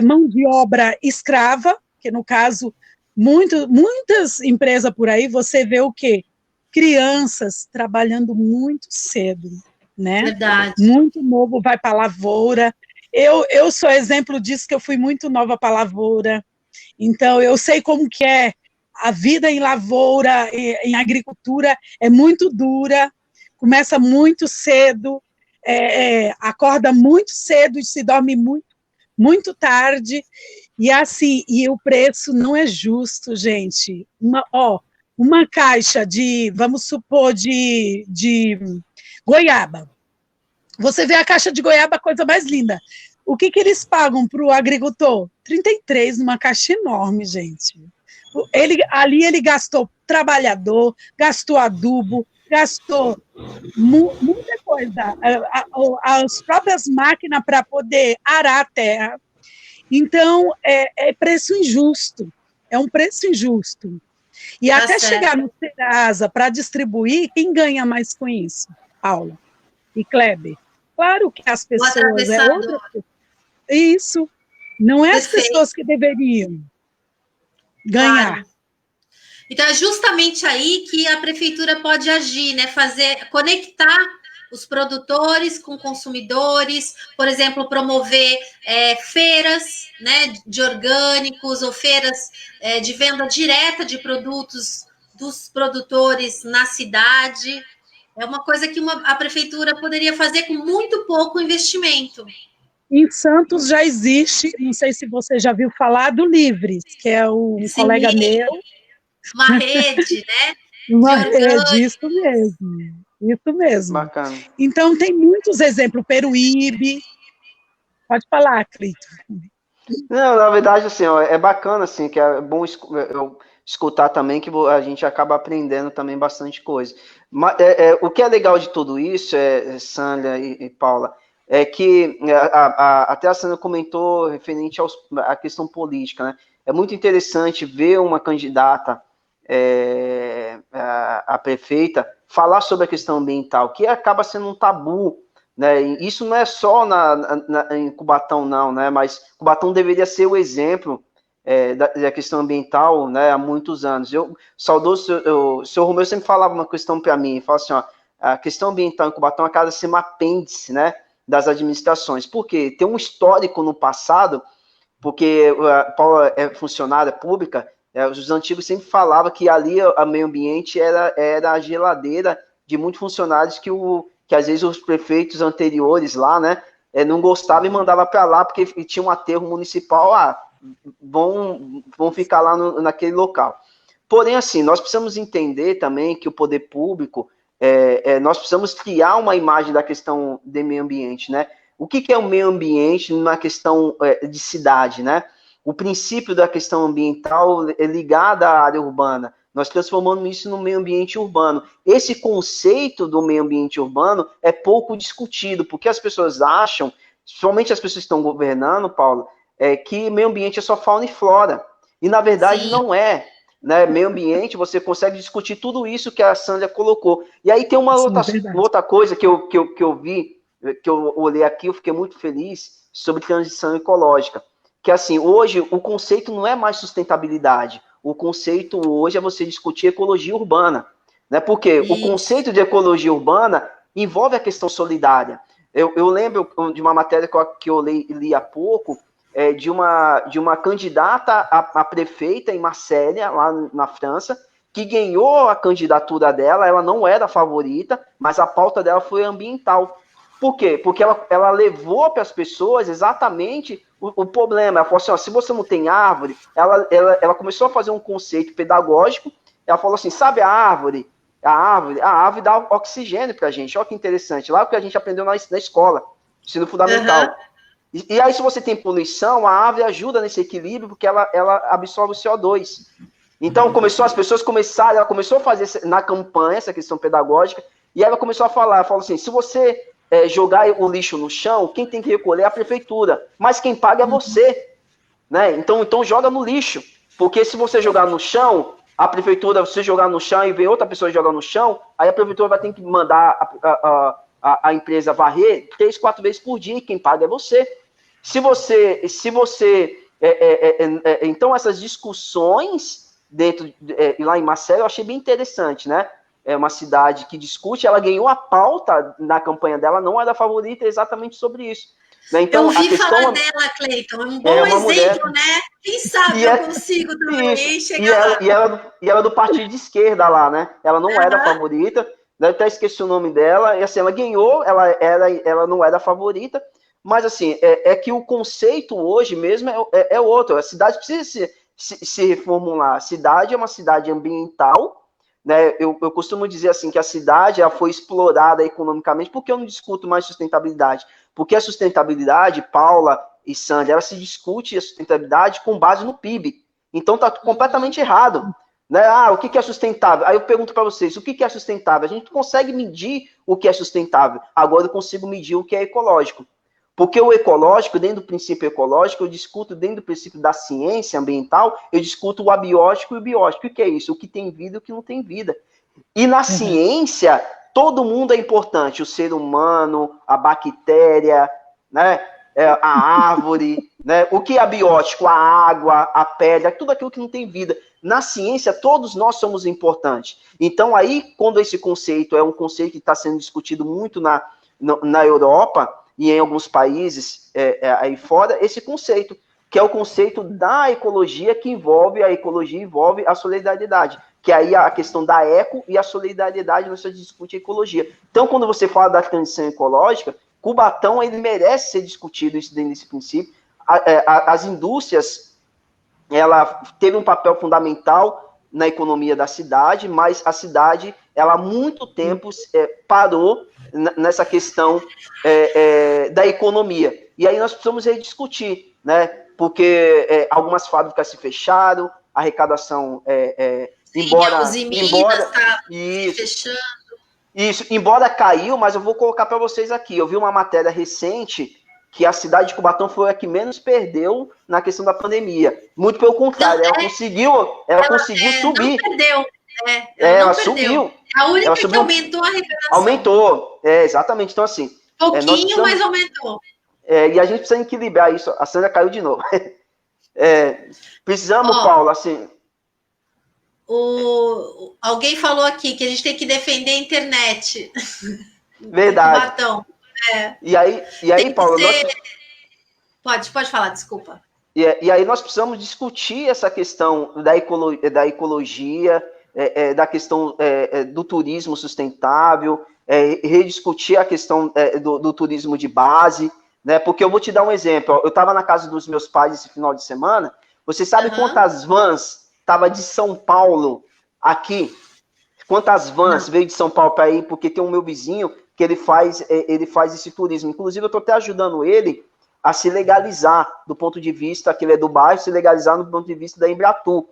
mão de obra escrava, que no caso, muitas empresas por aí, você vê o quê? Crianças trabalhando muito cedo, né? Verdade. Muito novo, vai para a lavoura. Eu sou exemplo disso, que eu fui muito nova para a lavoura. Então, eu sei como que é a vida em lavoura, em agricultura, é muito dura, começa muito cedo, acorda muito cedo e se dorme muito tarde, e assim, e o preço não é justo, gente. Uma caixa de, vamos supor, de goiaba. Você vê a caixa de goiaba, a coisa mais linda. O que eles pagam para o agricultor? 33 numa caixa enorme, gente. Ali ele gastou trabalhador, gastou adubo, gastou muita coisa, as próprias máquinas para poder arar a terra. Então, é preço injusto, é um preço injusto. E Tá até certo. chegar no Serasa para distribuir, quem ganha mais com isso? Paula e Kleber. Claro que as pessoas... Isso, não é as pessoas que deveriam ganhar. Claro. Então, é justamente aí que a prefeitura pode agir, né? Conectar os produtores com consumidores, por exemplo, promover feiras, né, de orgânicos ou feiras de venda direta de produtos dos produtores na cidade. É uma coisa que a prefeitura poderia fazer com muito pouco investimento. Em Santos já existe, não sei se você já viu falar do Livres, que é um Sim, colega meu. uma rede, né? Uma De rede, isso mesmo. Isso mesmo. Bacana. Então, tem muitos exemplos. Peruíbe. Pode falar, Cleito. Não, na verdade, assim, ó, é bacana, assim, que é bom eu escutar também, que a gente acaba aprendendo também bastante coisa. Mas, o que é legal de tudo isso, Sandra e Paula, é que até a Sandra comentou referente à questão política, né? É muito interessante ver uma candidata a prefeita falar sobre a questão ambiental, que acaba sendo um tabu, né? E isso não é só em Cubatão, não, né? Mas Cubatão deveria ser o exemplo da questão ambiental, né? Há muitos anos. Saudoso, o senhor Romeu sempre falava uma questão para mim, falava assim, ó, a questão ambiental em Cubatão acaba sendo um apêndice, né? Das administrações. Por quê? Tem um histórico no passado, porque a Paula é funcionária pública, os antigos sempre falavam que ali o meio ambiente era a geladeira de muitos funcionários que às vezes os prefeitos anteriores lá, né, não gostavam e mandavam para lá porque tinha um aterro municipal, vão ficar lá naquele local. Porém, assim, nós precisamos entender também que o poder público, nós precisamos criar uma imagem da questão do meio ambiente, né? O que é o meio ambiente numa questão de cidade, né? O princípio da questão ambiental é ligado à área urbana. Nós transformamos isso no meio ambiente urbano. Esse conceito do meio ambiente urbano é pouco discutido, porque as pessoas acham, somente as pessoas que estão governando, Paulo, que meio ambiente é só fauna e flora. E, na verdade, não é. Né? Meio ambiente, você consegue discutir tudo isso que a Sandra colocou. E aí tem uma outra coisa que eu vi, que eu olhei aqui, eu fiquei muito feliz, sobre transição ecológica. Que, assim, hoje o conceito não é mais sustentabilidade. O conceito hoje é você discutir ecologia urbana. Né? Porque o conceito de ecologia urbana envolve a questão solidária. Eu lembro de uma matéria que eu li há pouco, de uma candidata a prefeita em Marselha, lá na França, que ganhou a candidatura dela, ela não era a favorita, mas a pauta dela foi ambiental. Por quê? Porque ela levou para as pessoas exatamente o problema. Ela falou assim, ó, se você não tem árvore, ela começou a fazer um conceito pedagógico, ela falou assim, sabe a árvore dá oxigênio para a gente, olha que interessante, lá o que a gente aprendeu na escola, ensino fundamental. Uhum. E aí, se você tem poluição, a árvore ajuda nesse equilíbrio, porque ela absorve o CO2. Então, as pessoas começaram, ela começou a fazer na campanha essa questão pedagógica, e ela começou a falar, ela falou assim, se você jogar o lixo no chão, quem tem que recolher é a prefeitura, mas quem paga é você. Né? Então joga no lixo, porque se você jogar no chão, a prefeitura, você jogar no chão e ver outra pessoa jogar no chão, aí a prefeitura vai ter que mandar a empresa varrer 3, 4 vezes por dia, e quem paga é você. Então, essas discussões lá em Marselha, eu achei bem interessante, né? É uma cidade que discute, ela ganhou a pauta na campanha dela, não era a favorita, exatamente sobre isso. Né? Então, eu ouvi falar dela, Cleiton, um bom exemplo, mulher, né? Quem sabe eu consigo também chegar lá. E ela do partido de esquerda lá, né? Ela não era a favorita, deve até esqueci o nome dela, e assim, ela ganhou, ela não era a favorita, mas assim, é que o conceito hoje mesmo é outro. A cidade precisa se reformular. A cidade é uma cidade ambiental, né? Eu costumo dizer assim que a cidade ela foi explorada economicamente. Por que eu não discuto mais sustentabilidade? Porque a sustentabilidade, Paula e Sandra, ela se discute a sustentabilidade com base no PIB. Então está completamente errado. Né? O que é sustentável? Aí eu pergunto para vocês, o que é sustentável? A gente consegue medir o que é sustentável. Agora eu consigo medir o que é ecológico. Porque o ecológico, dentro do princípio ecológico, eu discuto dentro do princípio da ciência ambiental, eu discuto o abiótico e o biótico. O que é isso? O que tem vida e o que não tem vida. E na ciência, todo mundo é importante. O ser humano, a bactéria, né? A árvore, né? O que é abiótico? A água, a pedra, tudo aquilo que não tem vida. Na ciência, todos nós somos importantes. Então, aí, quando esse conceito é um conceito que está sendo discutido muito na Europa, e em alguns países aí fora, esse conceito, que é o conceito da ecologia, que envolve a solidariedade, que aí a questão da eco e a solidariedade, nós discutimos a ecologia. Então, quando você fala da transição ecológica, Cubatão, ele merece ser discutido isso dentro desse princípio. As indústrias, ela teve um papel fundamental na economia da cidade, mas a cidade, ela há muito tempo parou nessa questão da economia. E aí nós precisamos rediscutir, né? Porque algumas fábricas se fecharam, a arrecadação, embora tá fechando. Isso, embora caiu, mas eu vou colocar para vocês aqui. Eu vi uma matéria recente que a cidade de Cubatão foi a que menos perdeu na questão da pandemia. Muito pelo contrário, ela conseguiu subir. Não perdeu. Ela subiu. A única que aumentou a arrecadação. Aumentou, exatamente. Então, assim... Pouquinho, mas aumentou. E a gente precisa equilibrar isso. A Sandra caiu de novo. Precisamos, Paulo, assim... Alguém falou aqui que a gente tem que defender a internet. Verdade. Cubatão. E aí Paulo... Pode falar, desculpa. E aí nós precisamos discutir essa questão da ecologia, da questão do turismo sustentável, rediscutir a questão do turismo de base, né? Porque eu vou te dar um exemplo. Eu estava na casa dos meus pais esse final de semana. Você sabe quantas vans estava de São Paulo aqui? Quantas vans veio de São Paulo para ir? Porque tem um meu vizinho que ele faz esse turismo. Inclusive, eu estou até ajudando ele a se legalizar do ponto de vista, que ele é do bairro, se legalizar do ponto de vista da Embratur.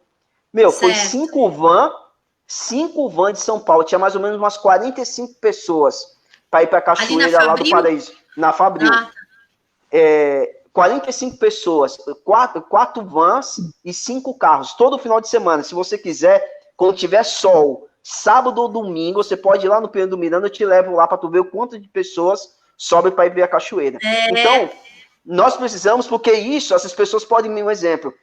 Foi 5 vans de São Paulo. Tinha mais ou menos umas 45 pessoas para ir para a cachoeira lá do Paraíso. Na Fabril. 45 pessoas, 4 vans e 5 carros, todo final de semana. Se você quiser, quando tiver sol, sábado ou domingo, você pode ir lá no Piano do Miranda, eu te levo lá para tu ver o quanto de pessoas sobe para ir ver a cachoeira. Então, nós precisamos, porque essas pessoas podem vir, um exemplo,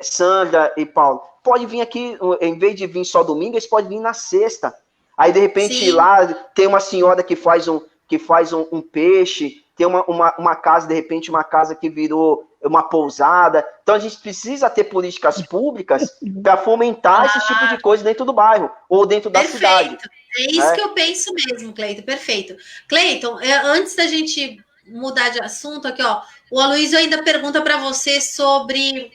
Sandra e Paulo, pode vir aqui, em vez de vir só domingo, eles podem vir na sexta. Aí, de repente, lá tem uma senhora que faz um peixe, tem uma casa, de repente, uma casa que virou uma pousada. Então, a gente precisa ter políticas públicas para fomentar esse tipo de coisa dentro do bairro ou dentro da cidade. É isso que eu penso mesmo, Cleiton. Perfeito. Cleiton, antes da gente mudar de assunto aqui, o Aloysio ainda pergunta para você sobre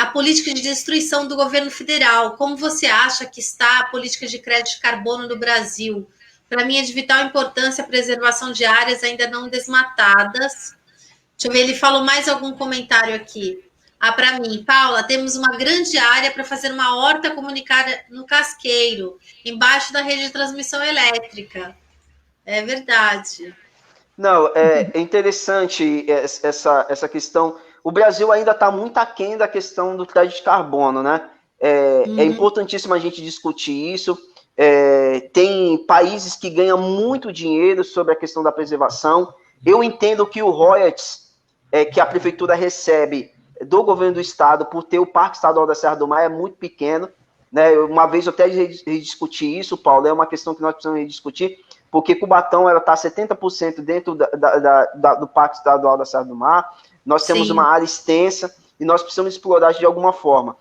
a política de destruição do governo federal. Como você acha que está a política de crédito de carbono no Brasil? Para mim é de vital importância a preservação de áreas ainda não desmatadas. Deixa eu ver, ele falou mais algum comentário aqui. Para mim, Paula, temos uma grande área para fazer uma horta comunitária no Casqueiro, embaixo da rede de transmissão elétrica. É verdade. Não, é interessante essa questão. O Brasil ainda está muito aquém da questão do crédito de carbono, né? É importantíssimo a gente discutir isso. Tem países que ganham muito dinheiro sobre a questão da preservação. Eu entendo que o royalties que a prefeitura recebe do governo do estado por ter o Parque Estadual da Serra do Mar é muito pequeno, né? Uma vez eu até rediscuti isso, Paulo, é uma questão que nós precisamos rediscutir, porque Cubatão está 70% dentro do Parque Estadual da Serra do Mar. Nós temos uma área extensa e nós precisamos explorar de alguma forma.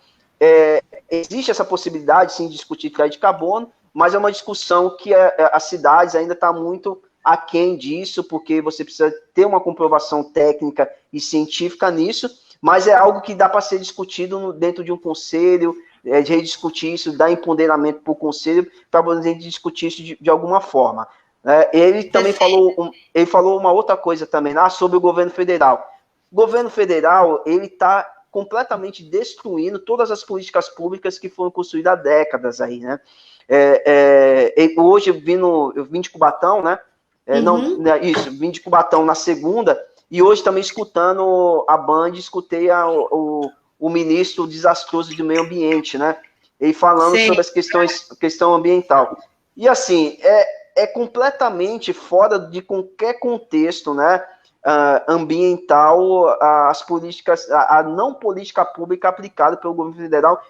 Existe essa possibilidade, sim, de discutir crédito de carbono, mas é uma discussão que as cidades ainda estão muito aquém disso, porque você precisa ter uma comprovação técnica e científica nisso, mas é algo que dá para ser discutido dentro de um conselho, de rediscutir isso, dar empoderamento para o conselho, para poder discutir isso de alguma forma. Ele também falou uma outra coisa também, sobre o governo federal. O governo federal, ele está completamente destruindo todas as políticas públicas que foram construídas há décadas aí, né? Hoje eu vim de Cubatão, né? Vim de Cubatão na segunda, e hoje também escutando a Band, escutei o ministro desastroso do meio ambiente, né? Ele falando sobre as questão ambiental. E assim, é completamente fora de qualquer contexto, né? Ambiental, as políticas, a não política pública aplicada pelo governo federal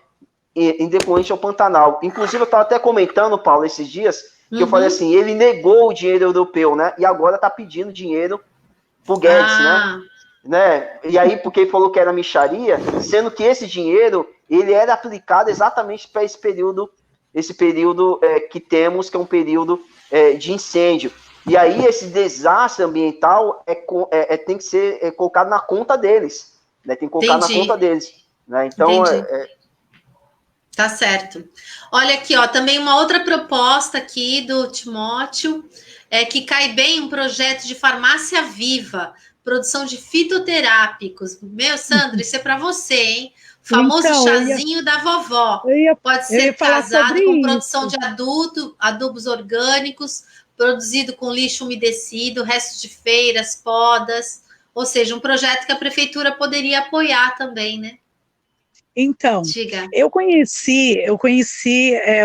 em decorrente ao Pantanal. Inclusive, eu estava até comentando, Paulo, esses dias, que eu falei assim, ele negou o dinheiro europeu, né? E agora está pedindo dinheiro pro Guedes, né? E aí, porque ele falou que era mixaria, sendo que esse dinheiro, ele era aplicado exatamente para esse período que temos, que é um período de incêndio. E aí esse desastre ambiental tem que ser colocado na conta deles, né? Tem que colocar na conta deles, né? Então, tá certo. Olha aqui, ó, também uma outra proposta aqui do Timóteo, que cai bem um projeto de farmácia viva, produção de fitoterápicos. Meu, Sandra, isso é para você, hein? O famoso então, chazinho da vovó. Pode ser casado com produção de adubos orgânicos, produzido com lixo umedecido, restos de feiras, podas. Ou seja, um projeto que a prefeitura poderia apoiar também, né? Então, eu conheci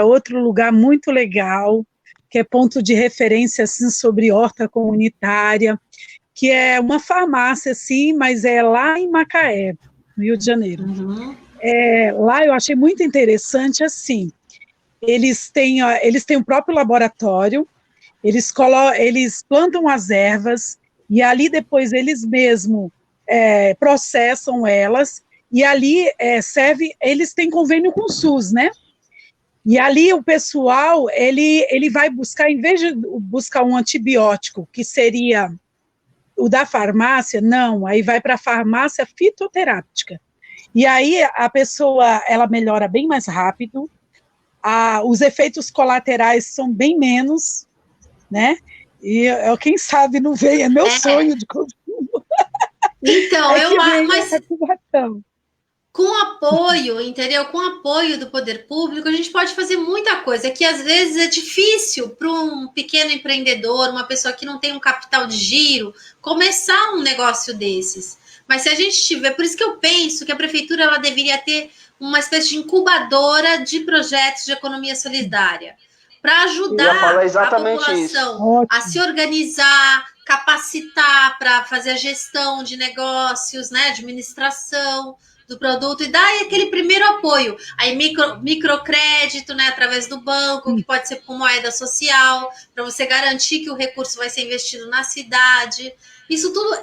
outro lugar muito legal, que é ponto de referência assim, sobre horta comunitária, que é uma farmácia, assim, mas é lá em Macaé, no Rio de Janeiro. Uhum. Lá eu achei muito interessante, assim, eles têm o próprio laboratório, eles plantam as ervas, e ali depois eles mesmos processam elas, e ali eles têm convênio com o SUS, né? E ali o pessoal, ele vai buscar, em vez de buscar um antibiótico, que seria o da farmácia, não, aí vai para a farmácia fitoterápica. E aí a pessoa, ela melhora bem mais rápido, os efeitos colaterais são bem menos, né? E quem sabe não vem, é meu sonho de consumo. Então, mas com apoio, entendeu? Com apoio do poder público, a gente pode fazer muita coisa, que às vezes é difícil para um pequeno empreendedor, uma pessoa que não tem um capital de giro, começar um negócio desses. Mas se a gente tiver, por isso que eu penso que a prefeitura ela deveria ter uma espécie de incubadora de projetos de economia solidária, para ajudar a população a se organizar, capacitar para fazer a gestão de negócios, né, administração do produto e dar aquele primeiro apoio. Aí microcrédito, né, através do banco, que pode ser com moeda social, para você garantir que o recurso vai ser investido na cidade. Isso tudo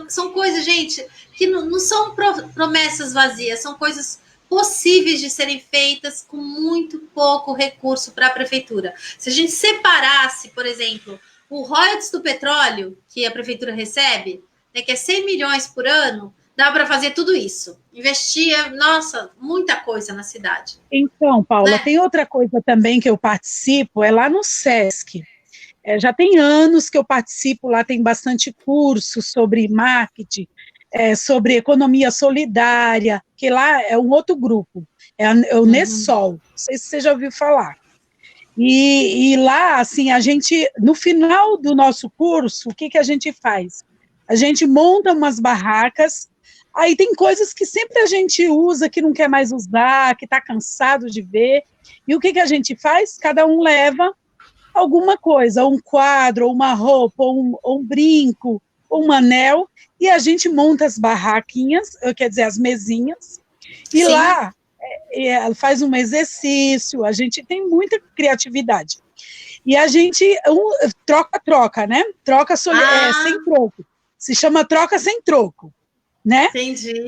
são coisas, gente, que não são promessas vazias, são coisas possíveis de serem feitas com muito pouco recurso para a prefeitura. Se a gente separasse, por exemplo, o royalties do petróleo que a prefeitura recebe, né, que é 100 milhões por ano, dá para fazer tudo isso. Investia, nossa, muita coisa na cidade. Então, Paula, né? Tem outra coisa também que eu participo, é lá no SESC. Já tem anos que eu participo, lá tem bastante curso sobre marketing, sobre economia solidária, que lá é um outro grupo, é o NESOL, não sei se você já ouviu falar. E lá, assim, a gente, no final do nosso curso, o que a gente faz? A gente monta umas barracas, aí tem coisas que sempre a gente usa, que não quer mais usar, que está cansado de ver, e o que a gente faz? Cada um leva alguma coisa, um quadro, ou uma roupa, ou um brinco, ou um anel, e a gente monta as barraquinhas, quer dizer, as mesinhas, e Sim. lá faz um exercício, a gente tem muita criatividade. E a gente troca, né? Troca sem troco. Se chama troca sem troco, né? Entendi.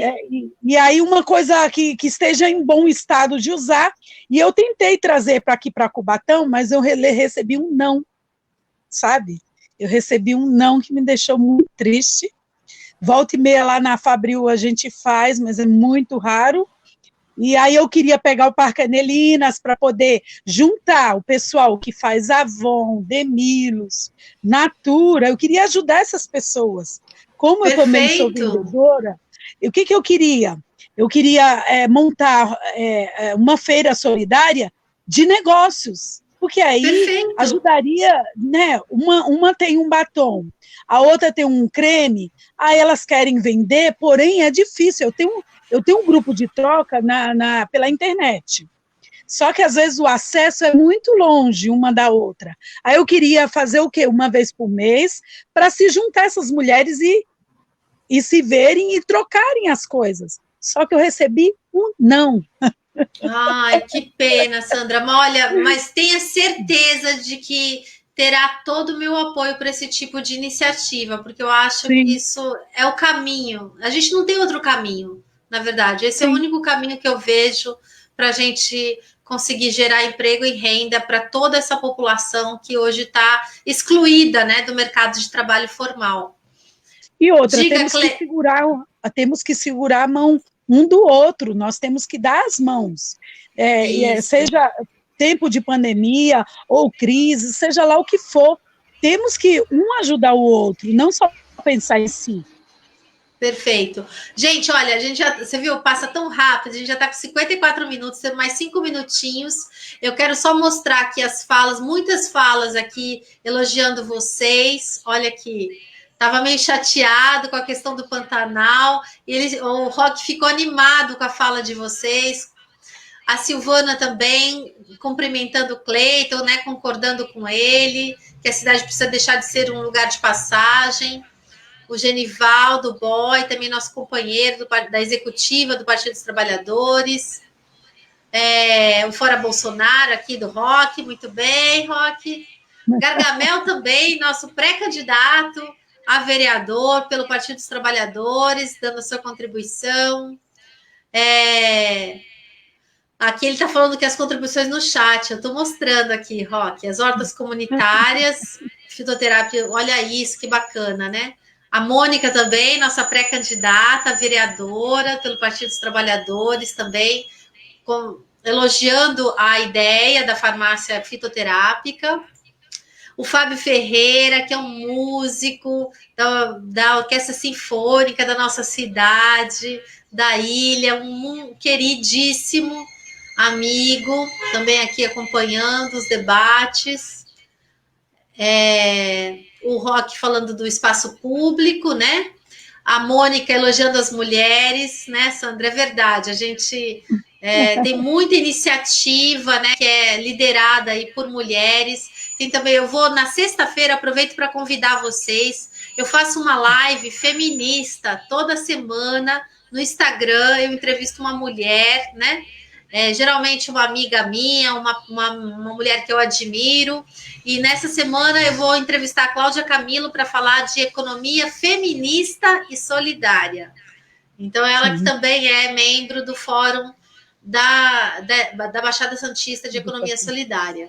E aí uma coisa que esteja em bom estado de usar, e eu tentei trazer para aqui, para Cubatão, mas eu recebi um não, sabe? Eu recebi um não que me deixou muito triste. Volta e meia lá na Fabril a gente faz, mas é muito raro. E aí eu queria pegar o Parque Anelinas para poder juntar o pessoal que faz Avon, Demilos, Natura, eu queria ajudar essas pessoas. Como Perfeito. Eu também sou vendedora, o que eu queria? Eu queria montar uma feira solidária de negócios, porque aí Perfeito. Ajudaria, né? Uma tem um batom, a outra tem um creme, aí elas querem vender, porém é difícil, eu tenho um grupo de troca pela internet, só que às vezes o acesso é muito longe uma da outra. Aí eu queria fazer o quê? Uma vez por mês, para se juntar essas mulheres e se verem e trocarem as coisas. Só que eu recebi um não. Ai, que pena, Sandra. Olha, mas tenha certeza de que terá todo o meu apoio para esse tipo de iniciativa, porque eu acho Sim. que isso é o caminho. A gente não tem outro caminho, na verdade. Esse Sim. é o único caminho que eu vejo para a gente conseguir gerar emprego e renda para toda essa população que hoje está excluída, né, do mercado de trabalho formal. E outra, temos que segurar a mão um do outro, nós temos que dar as mãos, seja tempo de pandemia ou crise, seja lá o que for, temos que um ajudar o outro, não só pensar em si. Perfeito. Gente, olha, você viu, passa tão rápido, a gente já está com 54 minutos, temos mais 5 minutinhos. Eu quero só mostrar aqui as falas, muitas falas aqui elogiando vocês. Olha aqui, estava meio chateado com a questão do Pantanal, o Roque ficou animado com a fala de vocês. A Silvana também cumprimentando o Cleiton, né, concordando com ele, que a cidade precisa deixar de ser um lugar de passagem. O Genivaldo Boy, também nosso companheiro da executiva do Partido dos Trabalhadores. O Fora Bolsonaro aqui do Roque, muito bem, Roque. Gargamel também, nosso pré-candidato a vereador pelo Partido dos Trabalhadores, dando a sua contribuição. Aqui ele está falando que as contribuições no chat, eu estou mostrando aqui, Roque, as hortas comunitárias, fitoterapia, olha isso, que bacana, né? A Mônica também, nossa pré-candidata, vereadora pelo Partido dos Trabalhadores também, elogiando a ideia da farmácia fitoterápica. O Fábio Ferreira, que é um músico da Orquestra Sinfônica da nossa cidade, da ilha, um queridíssimo amigo, também aqui acompanhando os debates. O Roque falando do espaço público, né? A Mônica elogiando as mulheres, né, Sandra? É verdade, a gente tem muita iniciativa, né, que é liderada aí por mulheres. Tem também, eu vou na sexta-feira, aproveito para convidar vocês, eu faço uma live feminista toda semana no Instagram, eu entrevisto uma mulher, né? Geralmente uma amiga minha, uma mulher que eu admiro, e nessa semana eu vou entrevistar a Cláudia Camilo para falar de economia feminista e solidária. Então, ela que também é membro do Fórum da Baixada Santista de Economia Solidária.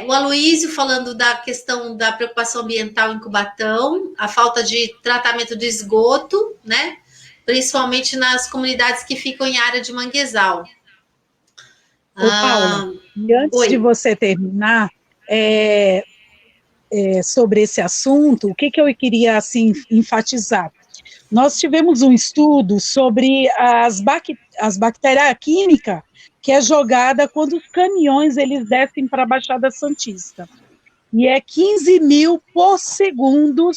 O Aloísio falando da questão da preocupação ambiental em Cubatão, a falta de tratamento de esgoto, né? Principalmente nas comunidades que ficam em área de manguezal. Paula, e antes de você terminar, sobre esse assunto, o que eu queria assim, enfatizar? Nós tivemos um estudo sobre as bactérias químicas que é jogada quando os caminhões eles descem para a Baixada Santista. E é 15 mil por segundo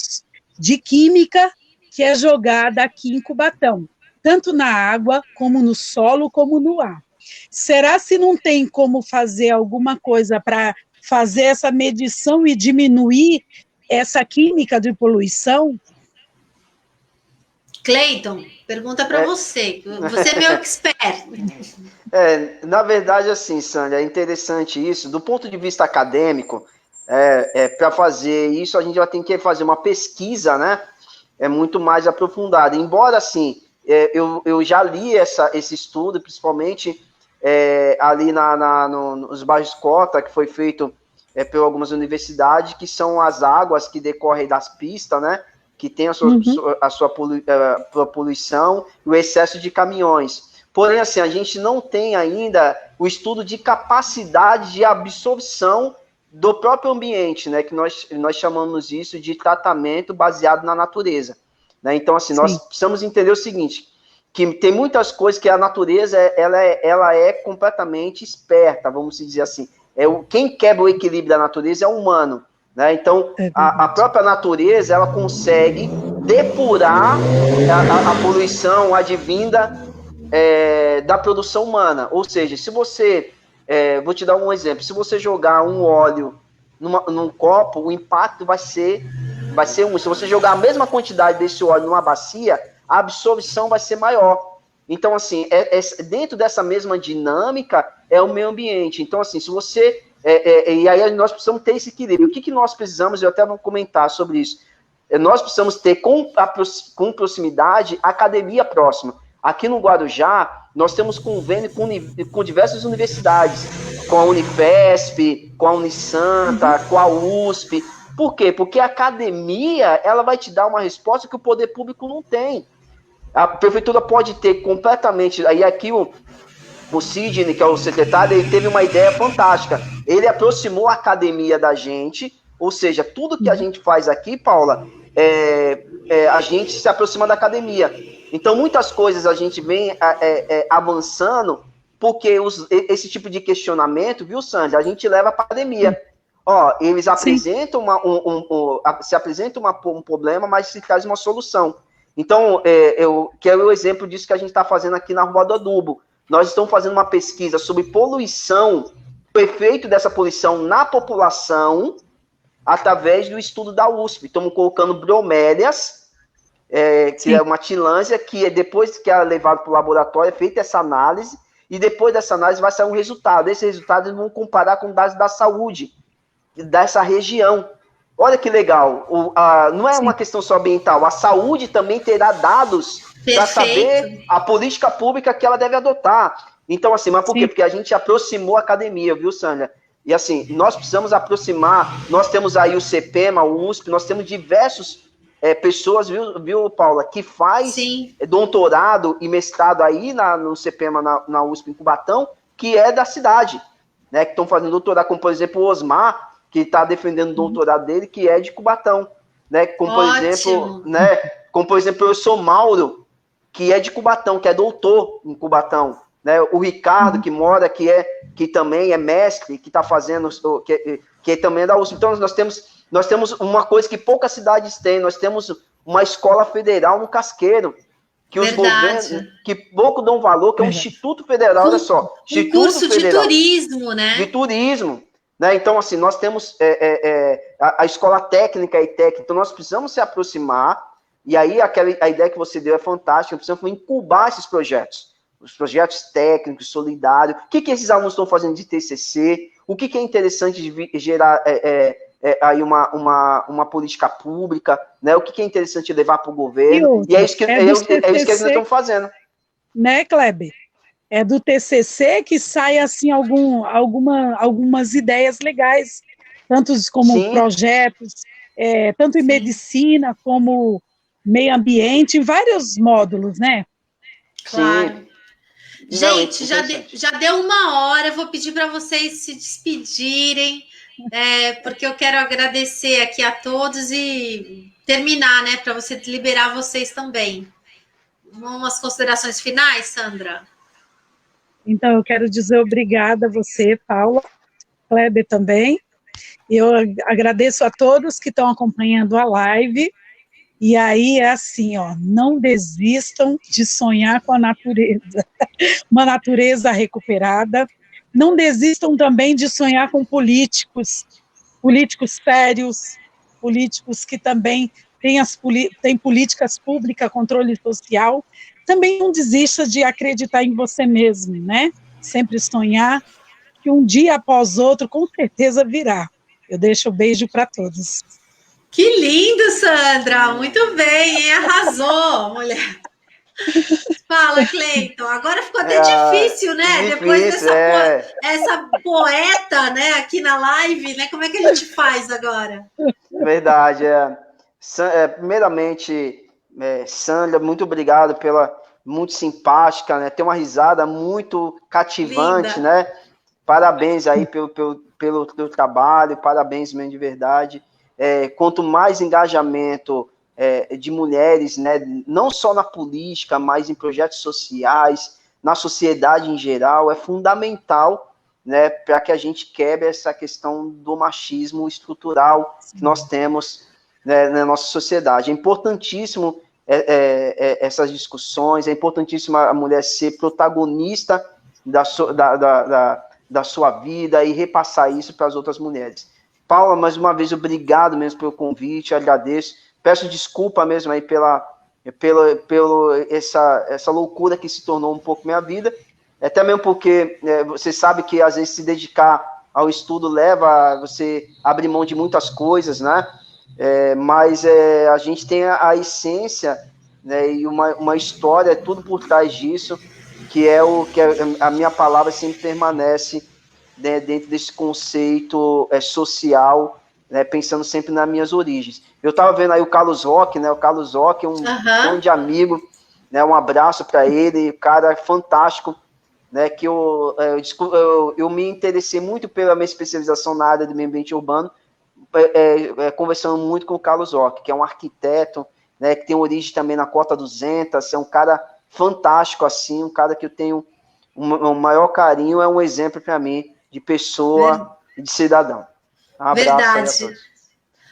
de química que é jogada aqui em Cubatão, tanto na água, como no solo, como no ar. Será se não tem como fazer alguma coisa para fazer essa medição e diminuir essa química de poluição? Cleiton, pergunta para você. Você é meu expert. Na verdade, assim, Sandra, é interessante isso. Do ponto de vista acadêmico, para fazer isso, a gente vai ter que fazer uma pesquisa, né? Muito mais aprofundada. Embora, assim, eu já li esse estudo, principalmente ali nos bairros Cota, que foi feito por algumas universidades, que são as águas que decorrem das pistas, né? Que tem a sua poluição e o excesso de caminhões. Porém, assim, a gente não tem ainda o estudo de capacidade de absorção do próprio ambiente, né? Que nós chamamos isso de tratamento baseado na natureza. Né? Então, assim, nós precisamos entender o seguinte, que tem muitas coisas que a natureza ela é completamente esperta, vamos dizer assim. Quem quebra o equilíbrio da natureza é o humano. Né? Então, a própria natureza ela consegue depurar a poluição advinda da produção humana. Ou seja, se você, vou te dar um exemplo, se você jogar um óleo num copo, o impacto vai ser um. Se você jogar a mesma quantidade desse óleo numa bacia, a absorção vai ser maior. Então, assim, dentro dessa mesma dinâmica é o meio ambiente. Então, assim, se você... e aí nós precisamos ter esse equilíbrio. O que nós precisamos, eu até vou comentar sobre isso, nós precisamos ter com proximidade academia próxima. Aqui no Guarujá, nós temos convênio com diversas universidades, com a Unifesp, com a Unisanta, com a USP. Por quê? Porque a academia, ela vai te dar uma resposta que o poder público não tem. A prefeitura pode ter completamente... Aí aqui o Sidney, que é o secretário, ele teve uma ideia fantástica. Ele aproximou a academia da gente, ou seja, tudo que a gente faz aqui, Paula, a gente se aproxima da academia. Então, muitas coisas a gente vem avançando, porque esse tipo de questionamento, viu, Sandra, a gente leva para a academia. Ó, eles apresentam se apresenta um problema, mas se traz uma solução. Então, eu quero o exemplo disso que a gente está fazendo aqui na Rua do Adubo. Nós estamos fazendo uma pesquisa sobre poluição, o efeito dessa poluição na população, através do estudo da USP. Estamos colocando bromélias, que é uma tilância, que depois que é levado para o laboratório, é feita essa análise, e depois dessa análise vai sair um resultado. Esse resultado eles vão comparar com dados da saúde, dessa região. Olha que legal. Não é uma questão só ambiental, a saúde também terá dados para saber a política pública que ela deve adotar. Então, assim, mas por quê? Porque a gente aproximou a academia, viu, Sânia? E assim, nós precisamos aproximar, nós temos aí o CPEMA, o USP, nós temos diversas pessoas, viu, Paula, que faz doutorado e mestrado aí no CPEMA, na USP, em Cubatão, que é da cidade, né, que estão fazendo doutorado, como, por exemplo, o Osmar, que está defendendo o doutorado dele, que é de Cubatão, né, como, por exemplo, eu sou Mauro, que é de Cubatão, que é doutor em Cubatão, né? O Ricardo, que mora, que também é mestre, que está fazendo, que também é da USP. Então, nós temos uma coisa que poucas cidades têm, nós temos uma escola federal no Casqueiro, que os governos, que pouco dão valor, que é um Instituto Federal, olha só. Instituto curso Federal, de turismo, né? De turismo, né? Então, assim, nós temos a escola técnica e técnica, então nós precisamos se aproximar. E aí, a ideia que você deu é fantástica, precisamos incubar esses projetos, os projetos técnicos, solidários, o que esses alunos estão fazendo de TCC, o que é interessante de gerar aí uma política pública, né? O que é interessante levar para o governo, e é isso que eles estão fazendo. Né, Kleber? É do TCC que sai, assim, algumas ideias legais, tanto como projetos, tanto em medicina como meio ambiente, em vários módulos, né? Claro. Gente, já deu 1 hora, eu vou pedir para vocês se despedirem, porque eu quero agradecer aqui a todos e terminar, né, para você liberar vocês também. Umas considerações finais, Sandra? Então, eu quero dizer obrigada a você, Paula, Kleber também. Eu agradeço a todos que estão acompanhando a live. E aí é assim, ó, não desistam de sonhar com a natureza, uma natureza recuperada. Não desistam também de sonhar com políticos sérios, políticos que também têm políticas públicas, controle social. Também não desista de acreditar em você mesmo, né? Sempre sonhar que um dia após outro, com certeza virá. Eu deixo um beijo para todos. Que lindo, Sandra! Muito bem, hein? Arrasou, mulher. Fala, Cleiton. Agora ficou até difícil, né? Difícil, depois essa poeta, né, aqui na live, né? Como é que a gente faz agora? Verdade. Primeiramente, Sandra, muito obrigado muito simpática, né? Tem uma risada muito cativante, linda, né? Parabéns aí pelo teu trabalho, parabéns mesmo de verdade. Quanto mais engajamento de mulheres, né, não só na política, mas em projetos sociais, na sociedade em geral, é fundamental, né, para que a gente quebre essa questão do machismo estrutural que nós temos, né, na nossa sociedade. É importantíssimo essas discussões, é importantíssimo a mulher ser protagonista da sua vida e repassar isso para as outras mulheres. Paula, mais uma vez, obrigado mesmo pelo convite, agradeço. Peço desculpa mesmo aí pela essa loucura que se tornou um pouco minha vida. Até mesmo porque você sabe que, às vezes, se dedicar ao estudo leva a você abrir mão de muitas coisas, né? Mas a gente tem a essência, né, e uma história, tudo por trás disso, que é a minha palavra sempre permanece, né, dentro desse conceito social, né, pensando sempre nas minhas origens. Eu estava vendo aí o Carlos Roque, né? O Carlos Roque é um grande amigo, né? Um abraço para ele, cara fantástico, né? Que eu me interessei muito pela minha especialização na área do meio ambiente urbano, conversando muito com o Carlos Roque, que é um arquiteto, né? Que tem origem também na Cota 200, é um cara fantástico, assim, um cara que eu tenho um maior carinho, é um exemplo para mim de pessoa e de cidadão. Um abraço aí a todos.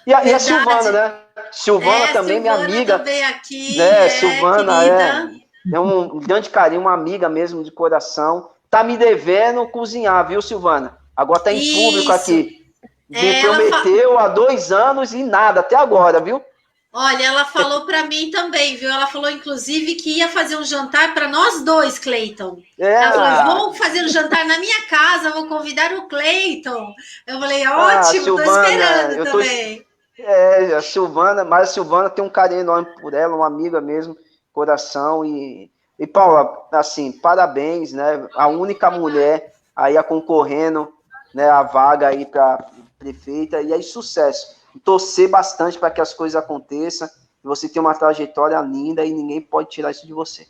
E a Silvana, né? Silvana também, Silvana, minha amiga. Também aqui, né? Silvana querida. é um grande carinho, uma amiga mesmo de coração. Tá me devendo cozinhar, viu, Silvana? Agora tá em público aqui. Me prometeu há 2 anos e nada, até agora, viu? Olha, ela falou para mim também, viu? Ela falou, inclusive, que ia fazer um jantar para nós dois, Cleiton. Ela falou, vou fazer um jantar na minha casa, vou convidar o Cleiton. Eu falei, ótimo, Silvana, tô esperando também. A Silvana tem um carinho enorme por ela, uma amiga mesmo, coração. E Paula, assim, parabéns, né? A única mulher aí concorrendo, né, a vaga aí para prefeita, e aí sucesso. Torcer bastante para que as coisas aconteçam. Você tem uma trajetória linda e ninguém pode tirar isso de você.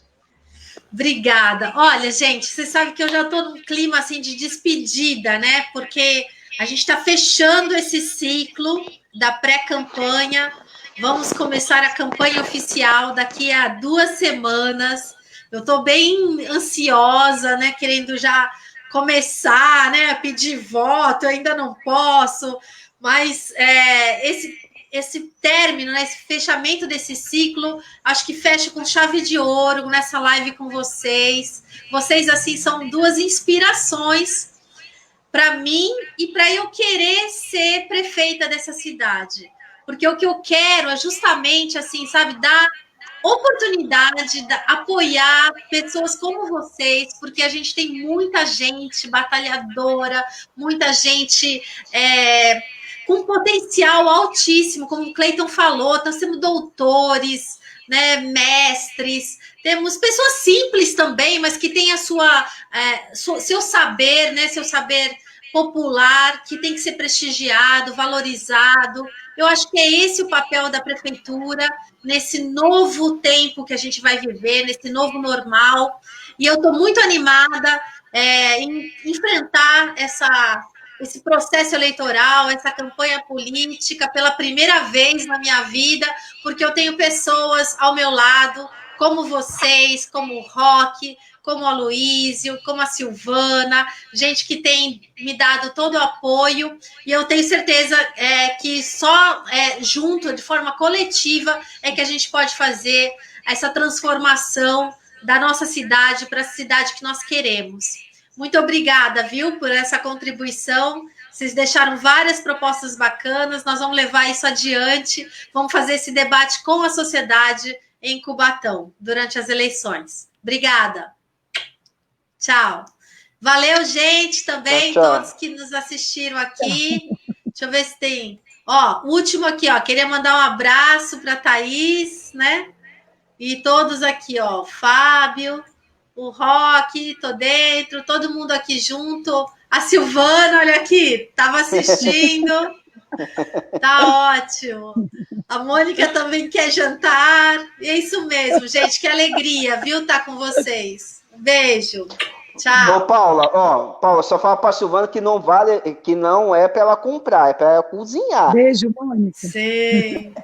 Obrigada. Olha, gente, você sabe que eu já estou num clima assim de despedida, né? Porque a gente está fechando esse ciclo da pré-campanha. Vamos começar a campanha oficial daqui a 2 semanas. Eu estou bem ansiosa, né? Querendo já começar, né? A pedir voto. Eu ainda não posso. Mas esse término, né, esse fechamento desse ciclo, acho que fecha com chave de ouro nessa live com vocês. Vocês, assim, são 2 inspirações para mim e para eu querer ser prefeita dessa cidade. Porque o que eu quero é justamente, assim, sabe, dar oportunidade, apoiar pessoas como vocês, porque a gente tem muita gente batalhadora, muita gente com potencial altíssimo, como o Cleiton falou, nós temos doutores, né, mestres, temos pessoas simples também, mas que têm seu saber, né, seu saber popular, que tem que ser prestigiado, valorizado. Eu acho que é esse o papel da prefeitura nesse novo tempo que a gente vai viver, nesse novo normal. E eu estou muito animada em enfrentar esse processo eleitoral, essa campanha política pela primeira vez na minha vida, porque eu tenho pessoas ao meu lado, como vocês, como o Roque, como o Aloísio, como a Silvana, gente que tem me dado todo o apoio, e eu tenho certeza que só junto, de forma coletiva, é que a gente pode fazer essa transformação da nossa cidade para a cidade que nós queremos. Muito obrigada, viu, por essa contribuição. Vocês deixaram várias propostas bacanas, nós vamos levar isso adiante, vamos fazer esse debate com a sociedade em Cubatão, durante as eleições. Obrigada. Tchau. Valeu, gente, também, tchau. Todos que nos assistiram aqui. Deixa eu ver se tem... último aqui, queria mandar um abraço para a Thaís, né? E todos aqui, Fábio, o Roque, tô dentro, todo mundo aqui junto. A Silvana, olha aqui, estava assistindo. Tá ótimo. A Mônica também quer jantar. E é isso mesmo, gente, que alegria, viu, tá com vocês. Um beijo. Tchau. Ô, Paula, só fala para a Silvana que não vale, que não é para ela comprar, é para ela cozinhar. Beijo, Mônica. Sim.